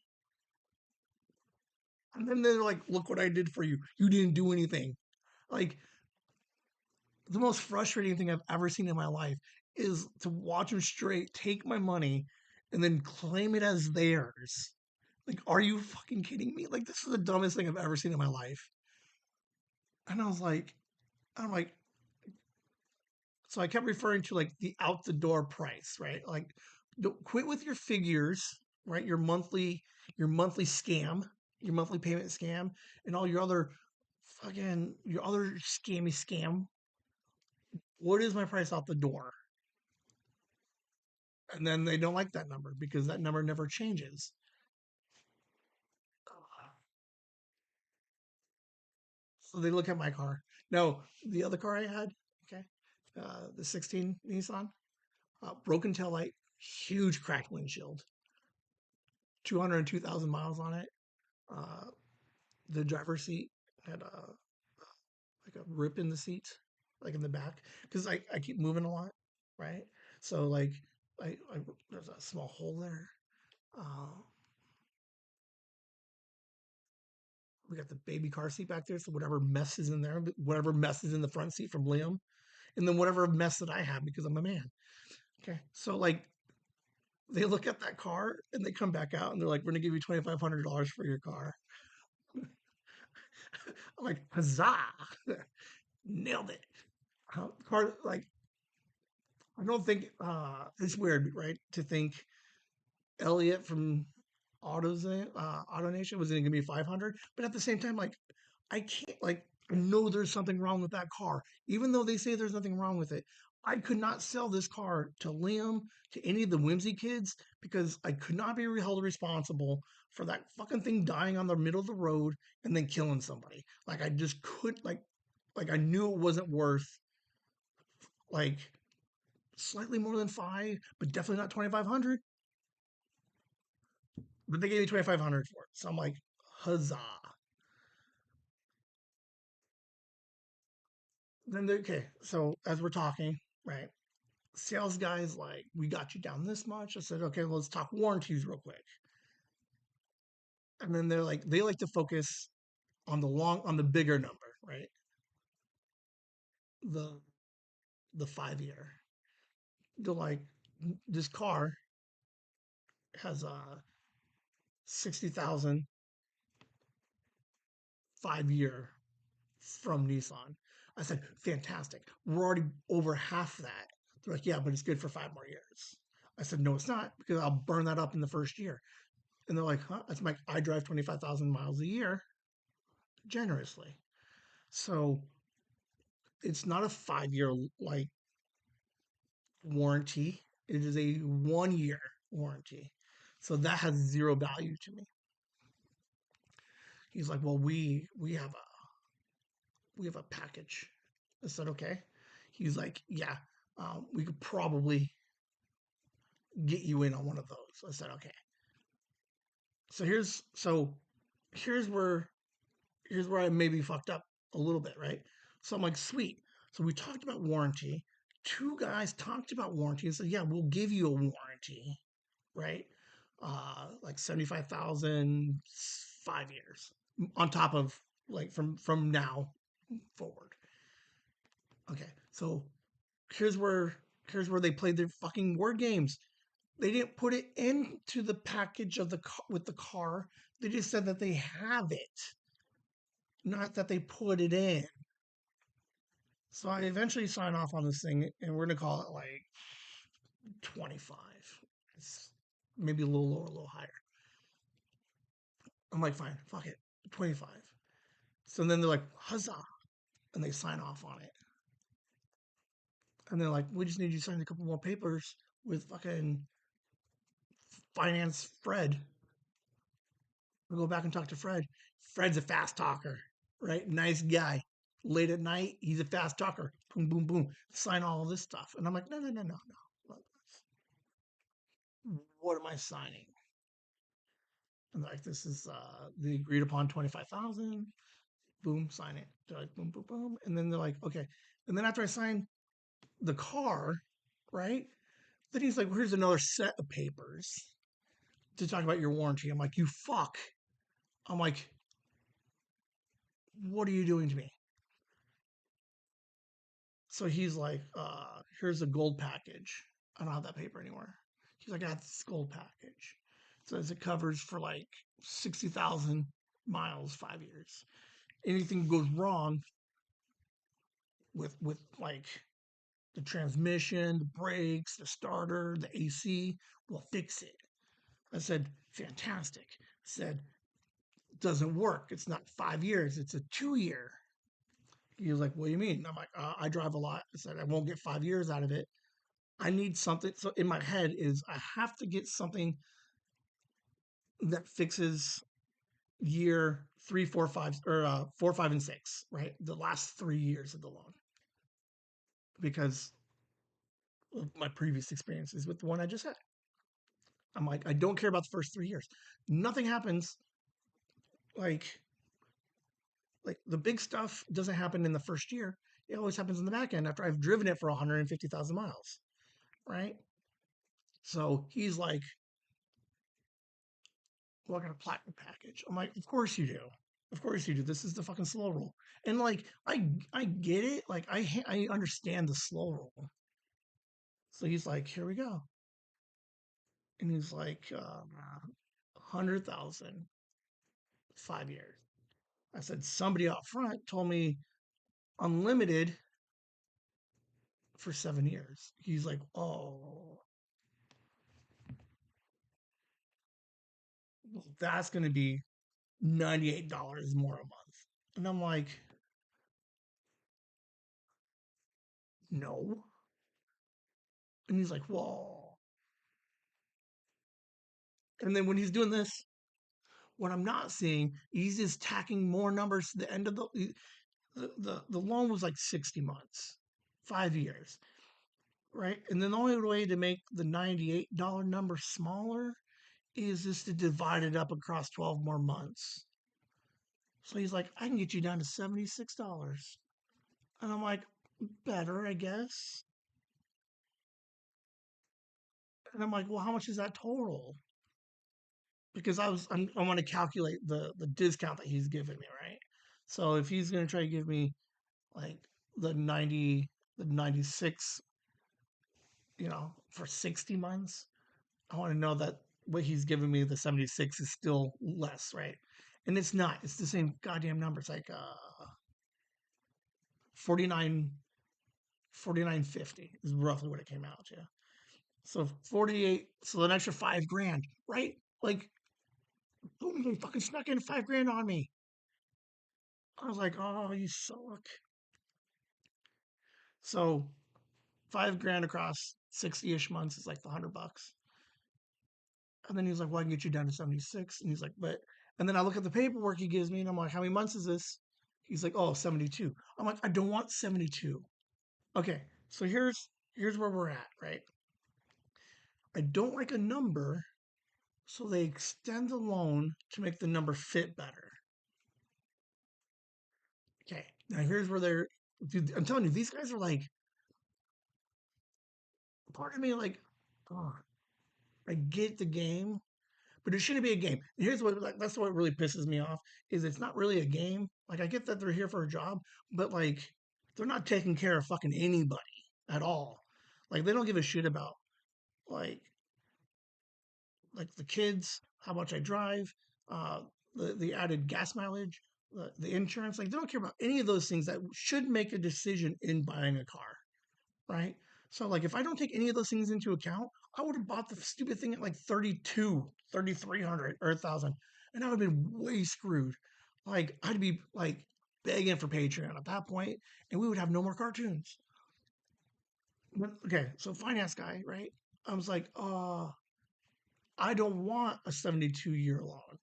and then they're like, look what I did for you. You didn't do anything. Like, the most frustrating thing I've ever seen in my life is to watch them straight, take my money, and then claim it as theirs. Like, are you fucking kidding me? Like, this is the dumbest thing I've ever seen in my life. And I'm like, so I kept referring to like the out the door price, right? Like, don't quit with your figures, right? Your monthly scam, your monthly payment scam, and all your other your other scam. What is my price out the door? And then they don't like that number because that number never changes. So they look at my car. No, the other car I had, okay, the 16 Nissan, broken tail light, huge cracked windshield, 202,000 miles on it. Uh, the driver's seat had like a rip in the seat, like in the back, because I keep moving a lot, right? So like I there's a small hole there. Uh, we got the baby car seat back there, so whatever mess is in there, whatever mess is in the front seat from Liam, and then whatever mess that I have because I'm a man. Okay, so like they look at that car and they come back out and they're like, "We're gonna give you $2,500 for your car." I'm like, "Huzzah! Nailed it!" Car like I don't think it's weird, right? To think Elliot from Auto Nation was going to give me 500, but at the same time, like I can't like I know there's something wrong with that car, even though they say there's nothing wrong with it. I could not sell this car to Liam, to any of the Whimsy kids, because I could not be held responsible for that fucking thing dying on the middle of the road and then killing somebody. Like I just could like I knew it wasn't worth like slightly more than five, but definitely not 2,500. But they gave me 2,500 for it. So I'm like, huzzah. Then okay, so as we're talking, right? Sales guys like, we got you down this much. I said, okay, well, let's talk warranties real quick. And then they're like, they like to focus on the bigger number, right? The the 5 year. They're like, this car has a 60,000 5 year from Nissan. I said, fantastic. We're already over half that. They're like, yeah, but it's good for 5 more years. I said, no, it's not because I'll burn that up in the first year. And they're like, huh? I'm like, I drive 25,000 miles a year generously. So it's not a 5 year like warranty. It is a 1 year warranty. So that has zero value to me. He's like, well, we have a package. I said, okay. He's like, yeah, we could probably get you in on one of those. I said, okay. So here's where I maybe fucked up a little bit, right? So I'm like, sweet. So we talked about warranty. Two guys talked about warranty and said, yeah, we'll give you a warranty, right? Like 75,000, 5 years on top of like from now forward. Okay, so here's where here's where they played their fucking word games. They didn't put it into the package of the with the car. They just said that they have it, not that they put it in. So I eventually sign off on this thing, and we're gonna call it like 25. It's maybe a little lower, a little higher. I'm like, fine, fuck it, 25. So then they're like, huzzah, and they sign off on it. And they're like, we just need you to sign a couple more papers with fucking finance Fred. We go back and talk to Fred. Fred's a fast talker, right? Nice guy. Late at night, he's a fast talker. Boom, boom, boom. Sign all of this stuff. And I'm like, no, no, no, no, no. What am I signing? And like, this is the agreed upon 25,000. Boom, sign it. They're like, boom, boom, boom. And then they're like, okay. And then after I sign the car, right? Then he's like, well, here's another set of papers to talk about your warranty. I'm like, you fuck. I'm like, what are you doing to me? So he's like, here's a gold package. I don't have that paper anymore. He's like, I got this gold package. It says it covers for like 60,000 miles, 5 years. Anything goes wrong with like the transmission, the brakes, the starter, the AC, we'll fix it. I said, fantastic. I said, doesn't work. It's not 5 years, it's a 2 year. He was like, what do you mean? I'm like, I drive a lot. I said, I won't get 5 years out of it. I need something. So in my head is I have to get something that fixes year three, four, five, or 4, 5, and 6, right? The last 3 years of the loan because of my previous experiences with the one I just had. I'm like, I don't care about the first 3 years. Nothing happens like the big stuff doesn't happen in the first year. It always happens in the back end after I've driven it for 150,000 miles, right? So he's like, well, I got a platinum package. I'm like, of course you do. Of course you do. This is the fucking slow roll. And like, I get it. Like, I understand the slow roll. So he's like, here we go. And he's like, 100,000, 5 years. I said, somebody out front told me unlimited for 7 years. He's like, oh, well, that's going to be $98 more a month. And I'm like, no. And he's like, whoa. And then when he's doing this, what I'm not seeing, he's just tacking more numbers to the end of the loan was like 60 months, 5 years, right? And then the only way to make the $98 number smaller is just to divide it up across 12 more months. So he's like, I can get you down to $76. And I'm like, better, I guess. And I'm like, well, how much is that total? Because I want to calculate the discount that he's giving me, right? So if he's gonna try to give me like the 90, the 96, for 60 months, I want to know that what he's giving me, the 76, is still less, right? And it's not. It's the same goddamn number. It's like 49, 49.50 is roughly what it came out to. So 48, so an extra 5 grand, right? Like, boom, they fucking snuck in 5 grand on me. I was like, oh, you suck. So 5 grand across 60-ish months is like the $100. And then he's like, well, I can get you down to 76. And he's like, but, and then I look at the paperwork he gives me and I'm like, how many months is this? He's like, oh, 72. I'm like, I don't want 72. Okay. So here's where we're at, right? I don't like a number, so they extend the loan to make the number fit better. Okay. Now here's where dude, I'm telling you, these guys are like, part of me, like, oh, I get the game, but it shouldn't be a game. And here's what, like, that's what really pisses me off is it's not really a game. Like, I get that they're here for a job, but like, they're not taking care of fucking anybody at all. Like, they don't give a shit about like the kids, how much I drive, uh, the added gas mileage, the insurance. Like, they don't care about any of those things that should make a decision in buying a car, right? So like, if I don't take any of those things into account, I would have bought the stupid thing at like 32, 3,300 or 1,000, and I would have been way screwed. Like, I'd be like begging for Patreon at that point, and we would have no more cartoons. But, okay, so finance guy, right? I was like, I don't want a 72-year loan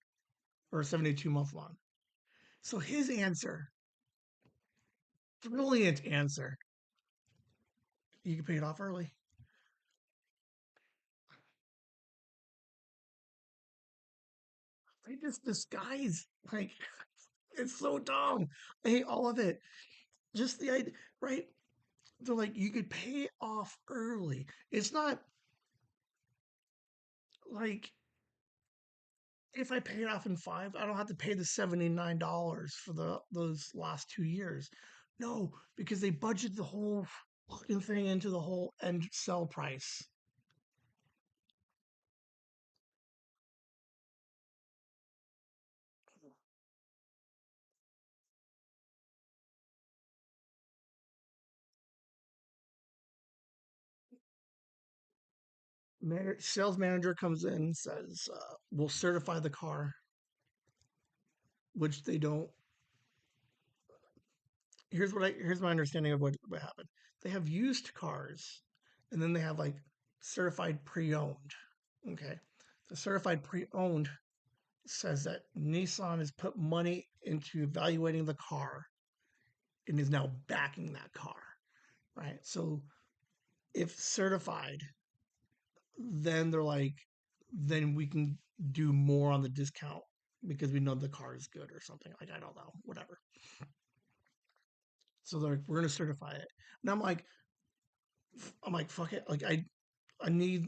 or a 72-month loan. So his answer, brilliant answer, you can pay it off early. They just disguise like it's so dumb. I hate all of it. Just the idea, right? They're like, you could pay it off early. It's not like if I pay it off in 5, I don't have to pay the $79 for those last 2 years. No, because they budget the whole fucking thing into the whole end sell price. Sales manager comes in and says, "We'll certify the car," which they don't. Here's my understanding of what happened. They have used cars, and then they have like certified pre-owned. Okay, the certified pre-owned says that Nissan has put money into evaluating the car and is now backing that car, right? So if certified, then they're like, then we can do more on the discount because we know the car is good or something. Like, I don't know, whatever. So they're like, we're gonna certify it. And I'm like, fuck it. Like I need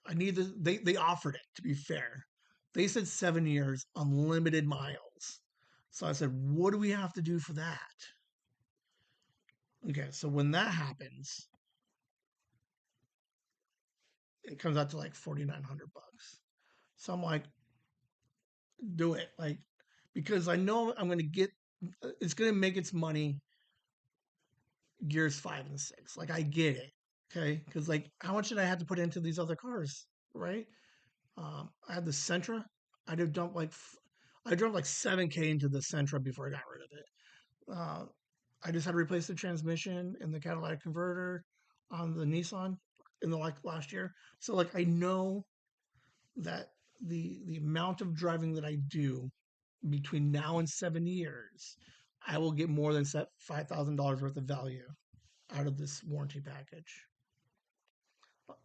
I need the they offered it to be fair. They said 7 years, unlimited miles. So I said, what do we have to do for that? Okay, so when that happens, it comes out to like $4,900. So I'm like, do it. Like, because I know I'm gonna get it's gonna make its money Gears 5 and 6. Like I get it. Okay. Because like how much did I have to put into these other cars? Right? I had the Sentra. I did dump like I drove like 7K into the Sentra before I got rid of it. Uh, I just had to replace the transmission and the catalytic converter on the Nissan in the like last year. So like I know that the amount of driving that I do between now and 7 years, I will get more than $5,000 worth of value out of this warranty package.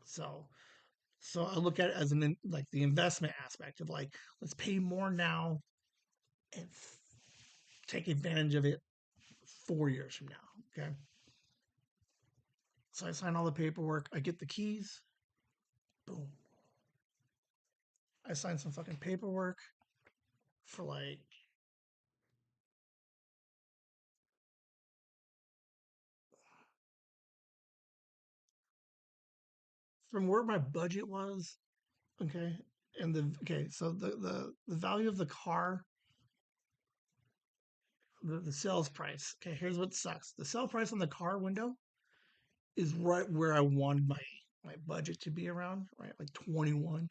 So so I look at it as like the investment aspect of like let's pay more now and take advantage of it 4 years from now. Okay. So I sign all the paperwork. I get the keys. Boom. I sign some fucking paperwork for like from where my budget was. Okay. And so the value of the car, the sales price. Okay, here's what sucks. The sale price on the car window is right where I wanted my budget to be around, right? Like 21.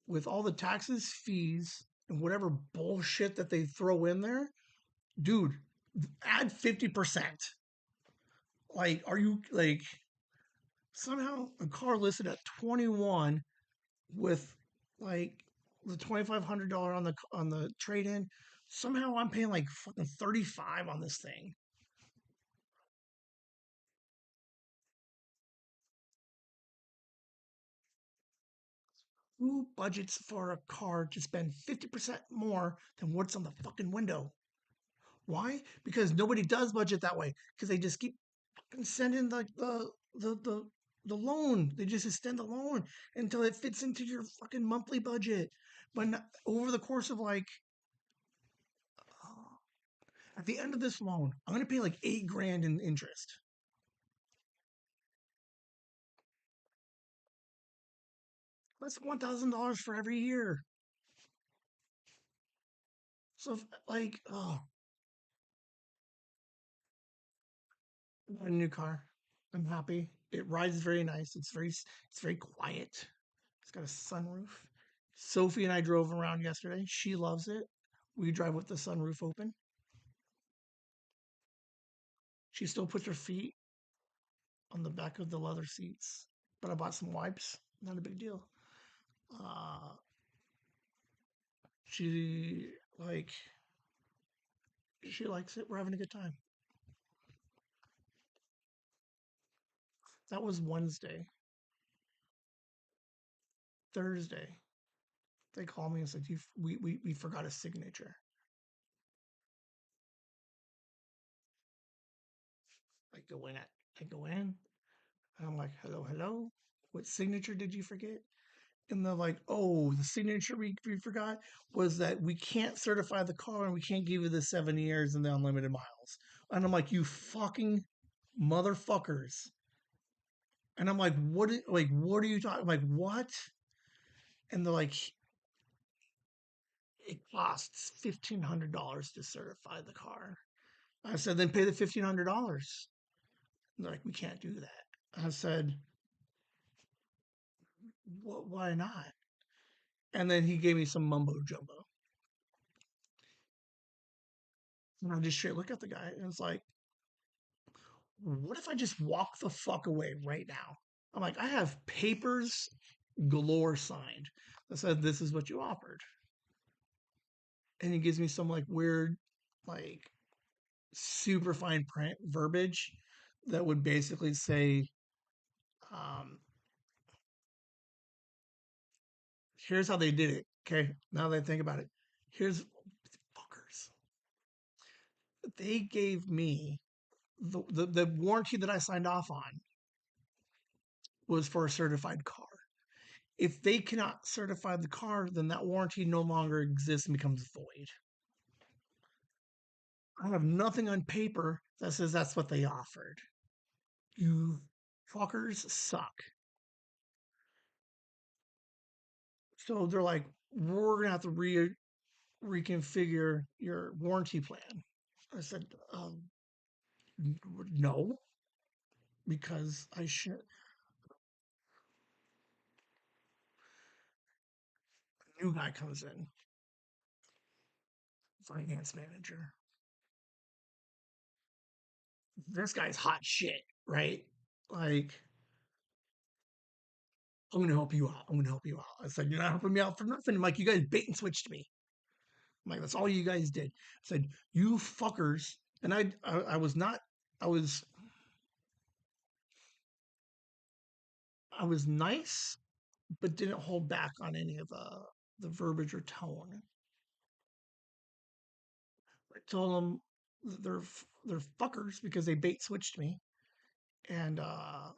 With all the taxes, fees, and whatever bullshit that they throw in there, dude, add 50%. Like, are you like somehow a car listed at 21 with like the $2,500 on the trade in? Somehow I'm paying like fucking 35 on this thing. Who budgets for a car to spend 50% more than what's on the fucking window? Why? Because nobody does budget that way. Because they just keep sending like the loan. They just extend the loan until it fits into your fucking monthly budget. But over the course of like at the end of this loan, I'm gonna pay like 8 grand in interest. That's $1,000 for every year. So like, oh, I got a new car. I'm happy. It rides very nice. It's very quiet. It's got a sunroof. Sophie and I drove around yesterday. She loves it. We drive with the sunroof open. She still puts her feet on the back of the leather seats, but I bought some wipes. Not a big deal. Uh, she like she likes it. We're having a good time. That was Wednesday. Thursday, they called me and said, we forgot a signature." I go in. I go in. And I'm like, "Hello, hello. What signature did you forget?" And they're like, oh, the signature we forgot was that we can't certify the car and we can't give you the 7 years and the unlimited miles. And I'm like, you fucking motherfuckers. And I'm like, what are you talking? I'm like, what? And they're like, it costs $1,500 to certify the car. I said, then pay the $1,500. They're like, we can't do that. I said, why not? And then he gave me some mumbo jumbo. And I just straight look at the guy and it's like, what if I just walk the fuck away right now? I'm like, I have papers galore signed that said this is what you offered. And he gives me some like weird, like super fine print verbiage that would basically say, um, here's how they did it. Okay. Now that I think about it, here's fuckers. They gave me the warranty that I signed off on was for a certified car. If they cannot certify the car, then that warranty no longer exists and becomes void. I have nothing on paper that says that's what they offered. You fuckers suck. So they're like, we're gonna have to reconfigure your warranty plan. I said, no, because I should. A new guy comes in, finance manager. This guy's hot shit, right? Like, I'm gonna help you out. I'm gonna help you out. I said, you're not helping me out for nothing. I'm like, you guys bait and switched me. I'm like, that's all you guys did. I said, you fuckers. And I was not, I was, I was nice, but didn't hold back on any of the verbiage or tone. I told them they're fuckers because they bait switched me, and I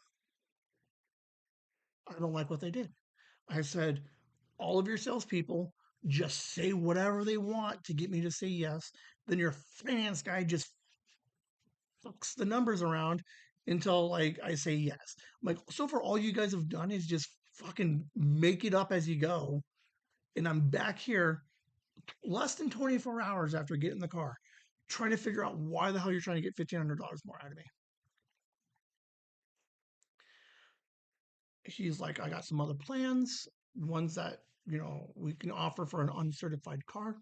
don't like what they did. I said, all of your salespeople just say whatever they want to get me to say yes. Then your finance guy just fucks the numbers around until like I say yes. I'm like, so far all you guys have done is just fucking make it up as you go. And I'm back here less than 24 hours after getting in the car, trying to figure out why the hell you're trying to get $1,500 more out of me. He's like, I got some other plans, ones that, we can offer for an uncertified car.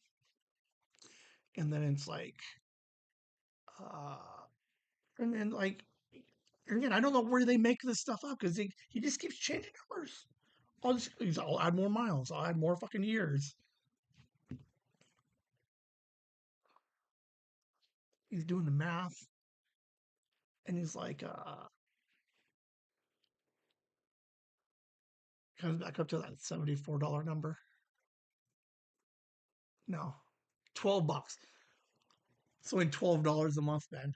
And then it's like, uh, and then like, again, I don't know where they make this stuff up because he just keeps changing numbers. I'll add more miles. I'll add more fucking years. He's doing the math, and he's like, comes back up to that $74 number. No, $12. So in $12 a month, man.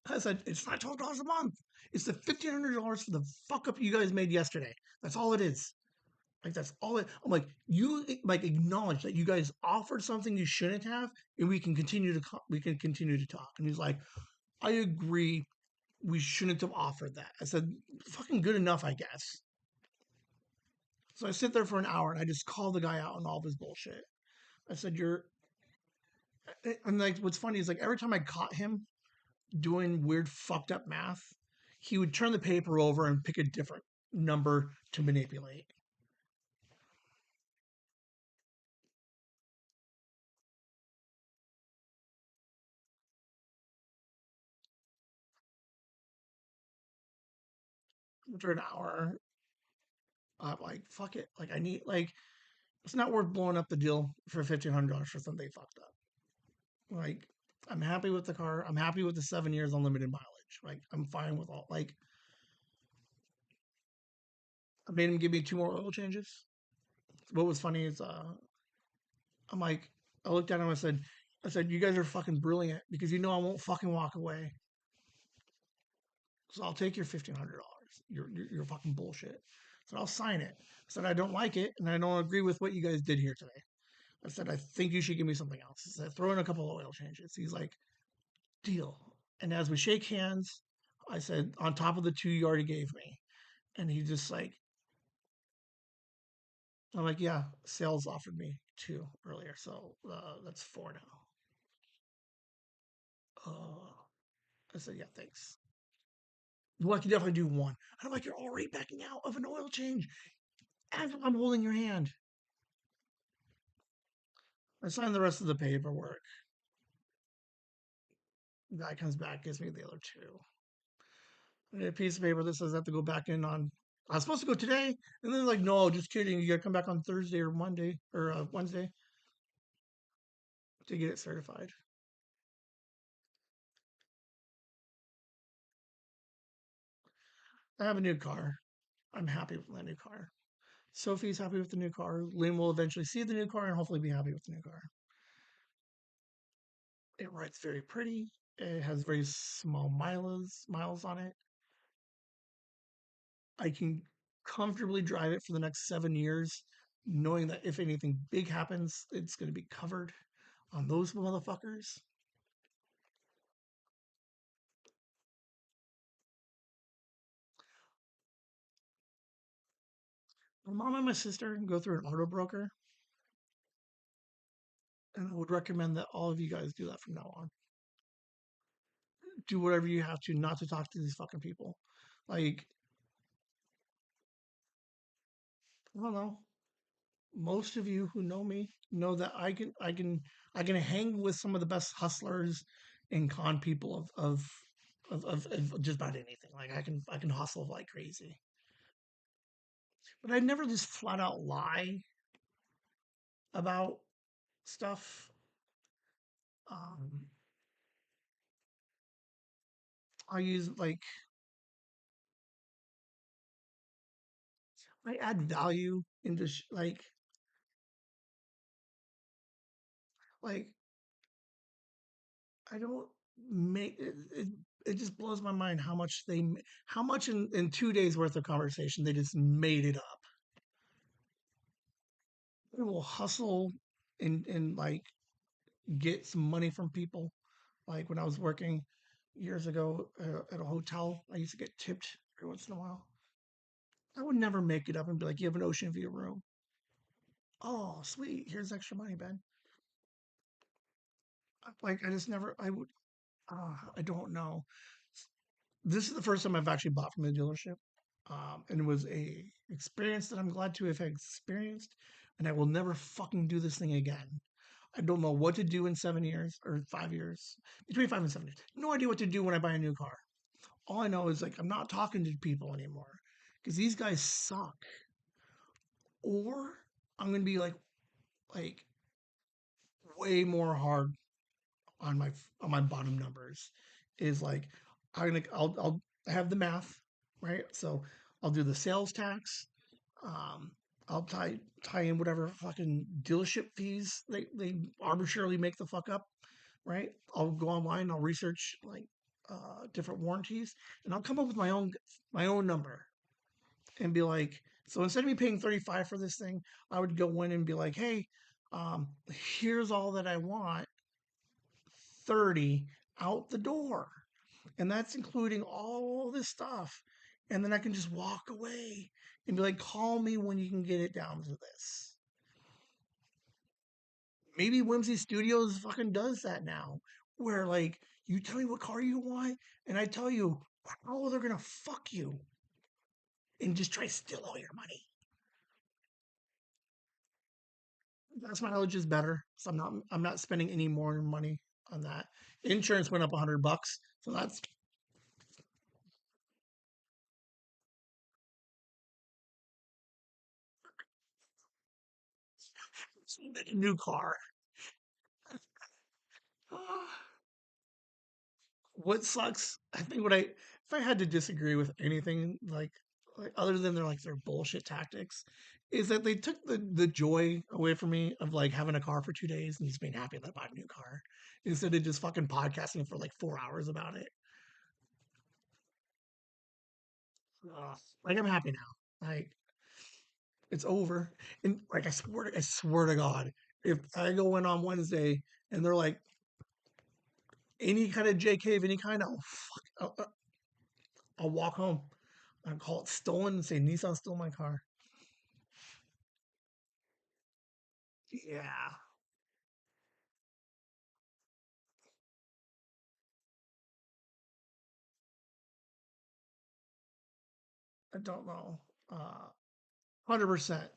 I said, it's not $12 a month. It's the $1,500 for the fuck up you guys made yesterday. That's all it is. Like that's all it. I'm like, you like acknowledge that you guys offered something you shouldn't have, and we can continue to talk. And he's like, I agree. We shouldn't have offered that. I said, fucking good enough, I guess. So I sit there for an hour and I just call the guy out on all of his bullshit. I said, and like, what's funny is like every time I caught him doing weird, fucked up math, he would turn the paper over and pick a different number to manipulate. After an hour, I'm like, fuck it. Like, it's not worth blowing up the deal for $1,500 for something they fucked up. Like, I'm happy with the car. I'm happy with the 7 years unlimited mileage. Like, I'm fine with all. Like, I made him give me two more oil changes. What was funny is, I'm like, I looked at him. I said, you guys are fucking brilliant because you know I won't fucking walk away. So I'll take your $1,500. You're fucking bullshit. said, I'll sign it. I said, I don't like it, and I don't agree with what you guys did here today. I said, I think you should give me something else. I said, throw in a couple of oil changes. He's like, deal. And as we shake hands, I said, on top of the two you already gave me. And he just like, I'm like, yeah, sales offered me two earlier. So that's four now. I said, yeah, thanks. Well, I can definitely do one. I'm like, you're already backing out of an oil change. As I'm holding your hand. I signed the rest of the paperwork. The guy comes back, gives me the other two. I get a piece of paper that says I have to go back in on. I was supposed to go today, and then like, no, just kidding. You got to come back on Thursday or Monday or Wednesday to get it certified. I have a new car. I'm happy with my new car. Sophie's happy with the new car. Lynn will eventually see the new car and hopefully be happy with the new car. It rides very pretty. It has very small miles on it. I can comfortably drive it for the next 7 years, knowing that if anything big happens, it's going to be covered on those motherfuckers. My mom and my sister go through an auto broker, and I would recommend that all of you guys do that from now on. Do whatever you have to not to talk to these fucking people. Like, I don't know. Most of you who know me know that I can hang with some of the best hustlers and con people of just about anything. Like I can hustle like crazy. But I never just flat out lie about stuff. Um, I use like I add value into like I don't make it just blows my mind how much how much in 2 days worth of conversation they just made it up. They will hustle and like get some money from people. Like when I was working years ago at a hotel, I used to get tipped every once in a while. I would never make it up and be like, "You have an ocean view room." Oh, sweet. Here's extra money, Ben. Like I just never. I would. I don't know. This is the first time I've actually bought from a dealership, and it was a experience that I'm glad to have experienced, and I will never fucking do this thing again. I don't know what to do in 7 years or 5 years, between 5 and 7 years. No idea what to do when I buy a new car. All I know is like I'm not talking to people anymore because these guys suck. Or I'm gonna be like way more hard on my bottom numbers. Is like I'll have the math right. So I'll do the sales tax. Um, I'll tie in whatever fucking dealership fees they arbitrarily make the fuck up, right? I'll go online, I'll research like different warranties, and I'll come up with my own number and be like, so instead of me paying 35 for this thing, I would go in and be like, hey, here's all that I want, 30 out the door, and that's including all this stuff, and then I can just walk away and be like, call me when you can get it down to this. Maybe Whimsy Studios fucking does that now, where like you tell me what car you want, and I tell you how they're gonna fuck you and just try to steal all your money. Gas mileage is better, so I'm not spending any more money on that. Insurance went up $100, so that's a new car. What sucks, I think what I if I had to disagree with anything like other than their bullshit tactics, is that they took the joy away from me of like having a car for 2 days and just being happy that I bought a new car instead of just fucking podcasting for like 4 hours about it. Ugh. Like I'm happy now. Like It's over. And like I swear to God, if I go in on Wednesday and they're like any kind of JK of any kind, I'll walk home. I'll call it stolen and say Nissan stole my car. Yeah, I don't know. 100%.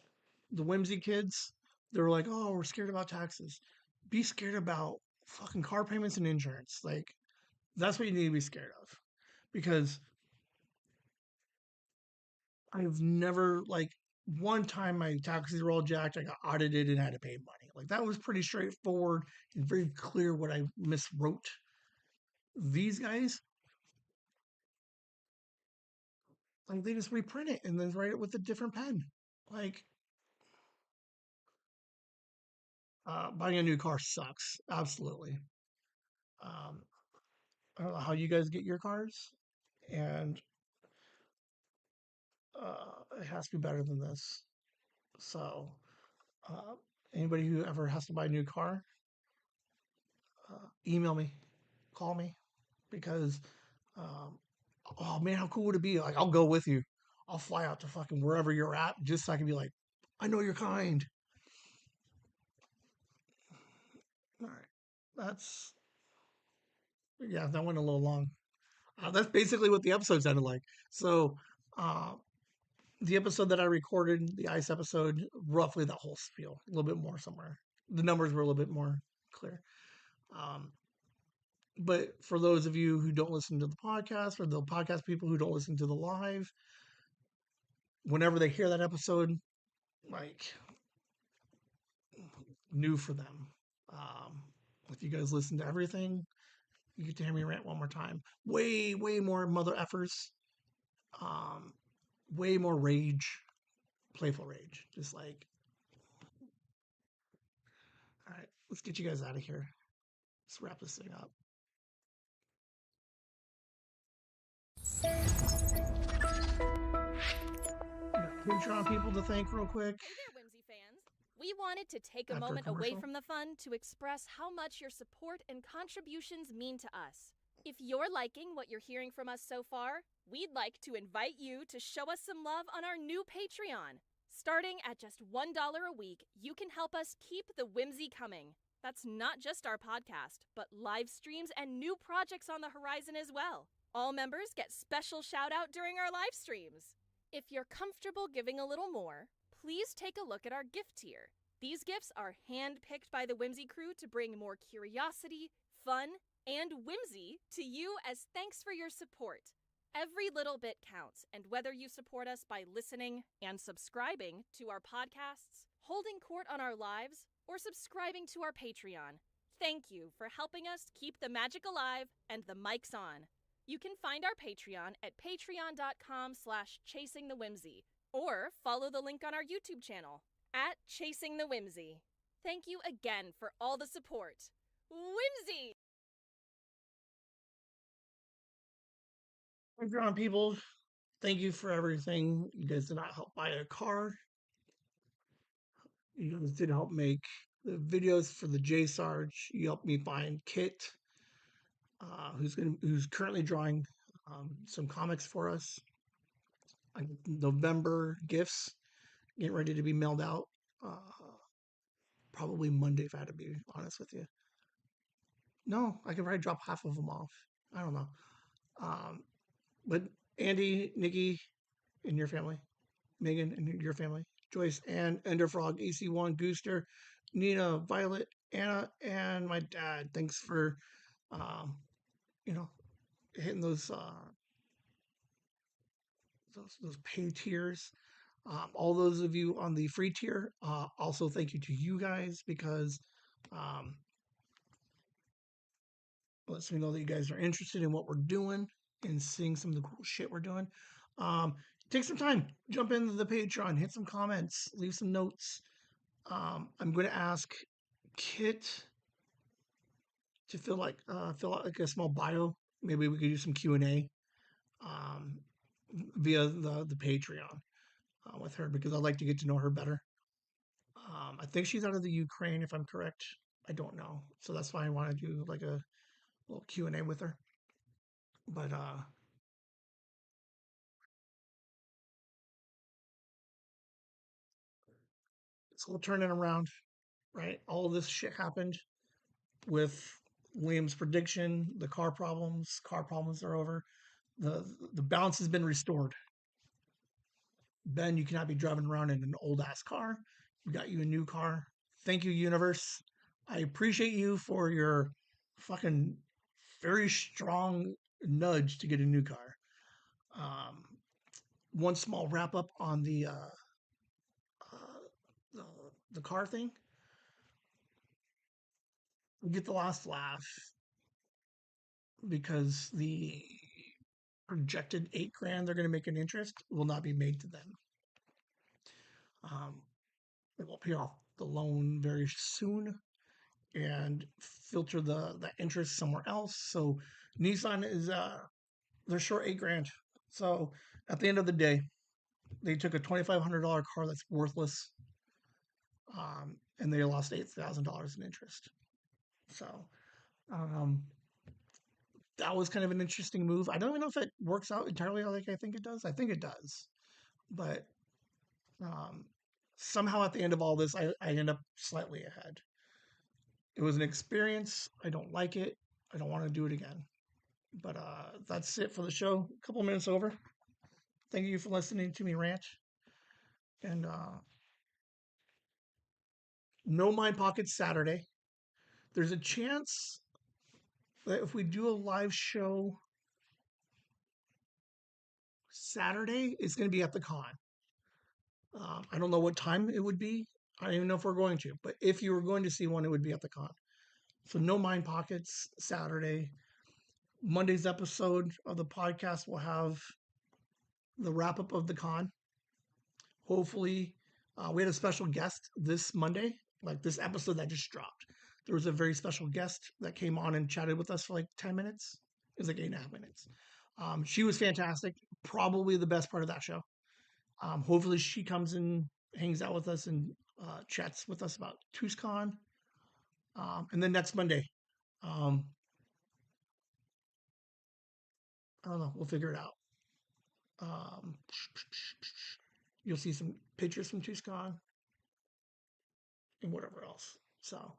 The Whimsy kids, they're like, oh, we're scared about taxes. Be scared about fucking car payments and insurance. Like, that's what you need to be scared of. Because I've never, like, one time my taxes were all jacked, I got audited and had to pay money. Like, that was pretty straightforward and very clear what I miswrote. These guys, like, they just reprint it and then write it with a different pen. Like, buying a new car sucks. Absolutely. Um, I don't know how you guys get your cars, and it has to be better than this. So, uh, anybody who ever has to buy a new car, email me, call me, because, um, oh man, how cool would it be? Like, I'll go with you. I'll fly out to fucking wherever you're at just so I can be like, I know you're kind. All right, that's yeah, that went a little long. That's basically what the episode sounded like. So, uh, the episode that I recorded, the ice episode, roughly that whole spiel, a little bit more somewhere. The numbers were a little bit more clear. Um, but for those of you who don't listen to the podcast, or the podcast people who don't listen to the live, whenever they hear that episode, like new for them. Um, if you guys listen to everything, you get to hear me rant one more time. Way, way more mother effers. Um, way more rage, playful rage. Just like, all right, let's get you guys out of here. Let's wrap this thing up. We got Patreon people to thank real quick Hey there, Whimsy fans! We wanted to take a after moment away commercial. from the fun to express how much your support and contributions mean to us. If you're liking what you're hearing from us so far, we'd like to invite you to show us some love on our new Patreon. Starting at just $1 a week, you can help us keep the whimsy coming. That's not just our podcast, but live streams and new projects on the horizon as well. All members get special shout out during our live streams. If you're comfortable giving a little more, please take a look at our gift tier. These gifts are hand-picked by the Whimsy crew to bring more curiosity, fun, and whimsy to you as thanks for your support. Every little bit counts, and whether you support us by listening and subscribing to our podcasts, holding court on our lives, or subscribing to our Patreon, thank you for helping us keep the magic alive and the mics on. You can find our Patreon at patreon.com/chasingthewhimsy or follow the link on our YouTube channel at Chasing the Whimsy. Thank you again for all the support. Whimsy! Patreon people, thank you for everything. You guys did not help buy a car. You guys did help make the videos for the J Sarge. You helped me find Kit, who's currently drawing some comics for us. November gifts getting ready to be mailed out. Uh, Probably Monday, if I had to be honest with you. No, I could probably drop half of them off. I don't know. Um, but Andy, Nikki, and your family, Megan, and your family, Joyce, and Enderfrog, AC1, Gooster, Nina, Violet, Anna, and my dad. Thanks for, um, you know, hitting those pay tiers. All those of you on the free tier, also thank you to you guys because um, lets me know that you guys are interested in what we're doing and seeing some of the cool shit we're doing. Um, Take some time, jump into the Patreon, hit some comments, leave some notes. I'm going to ask Kit to fill out like a small bio. Maybe we could do some Q&A um, via the Patreon. with her because I'd like to get to know her better. I think she's out of the Ukraine, if I'm correct. I don't know, so that's why I want to do like a little Q&A with her. But so we'll turn it around, right? All of this shit happened with William's prediction. The car problems are over. The balance has been restored. Ben, you cannot be driving around in an old ass car. We got you a new car. Thank you, universe. I appreciate you for your fucking very strong nudge to get a new car. Um, one small wrap up on uh, the the car thing. We get the last laugh because the projected 8 grand they're going to make in interest will not be made to them. Um, it will pay off the loan very soon and filter the interest somewhere else. So Nissan is they're short 8 grand. So at the end of the day, they took a $2,500 car that's worthless, and they lost $8,000 in interest. So um, that was kind of an interesting move. I don't even know if it works out entirely like I think it does. I think it does, but um, somehow at the end of all this, I end up slightly ahead. It was an experience. I don't like it. I don't want to do it again. But that's it for the show. A couple minutes over. Thank you for listening to me rant. And no Mind Pockets Saturday. There's a chance that if we do a live show Saturday, it's going to be at the con. I don't know what time it would be. I don't even know if we're going to. But if you were going to see one, it would be at the con. So no Mind Pockets Saturday. Monday's episode of the podcast will have the wrap up of the con. Hopefully, we had a special guest this Monday, like this episode that just dropped. There was a very special guest that came on and chatted with us for like 10 minutes. It was like 8.5 minutes. She was fantastic, probably the best part of that show. Hopefully, she comes and hangs out with us and chats with us about TucsCon. And then next Monday, um, I don't know, we'll figure it out. Um, you'll see some pictures from TucsCon and whatever else. So,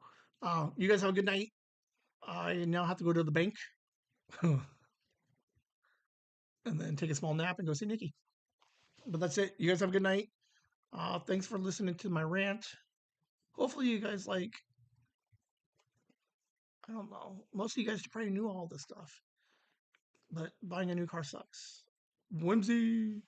you guys have a good night. I now have to go to the bank and then take a small nap and go see Nikki. But that's it. You guys have a good night. Thanks for listening to my rant. Hopefully, you guys like, I don't know, most of you guys probably knew all this stuff, but buying a new car sucks. Whimsy.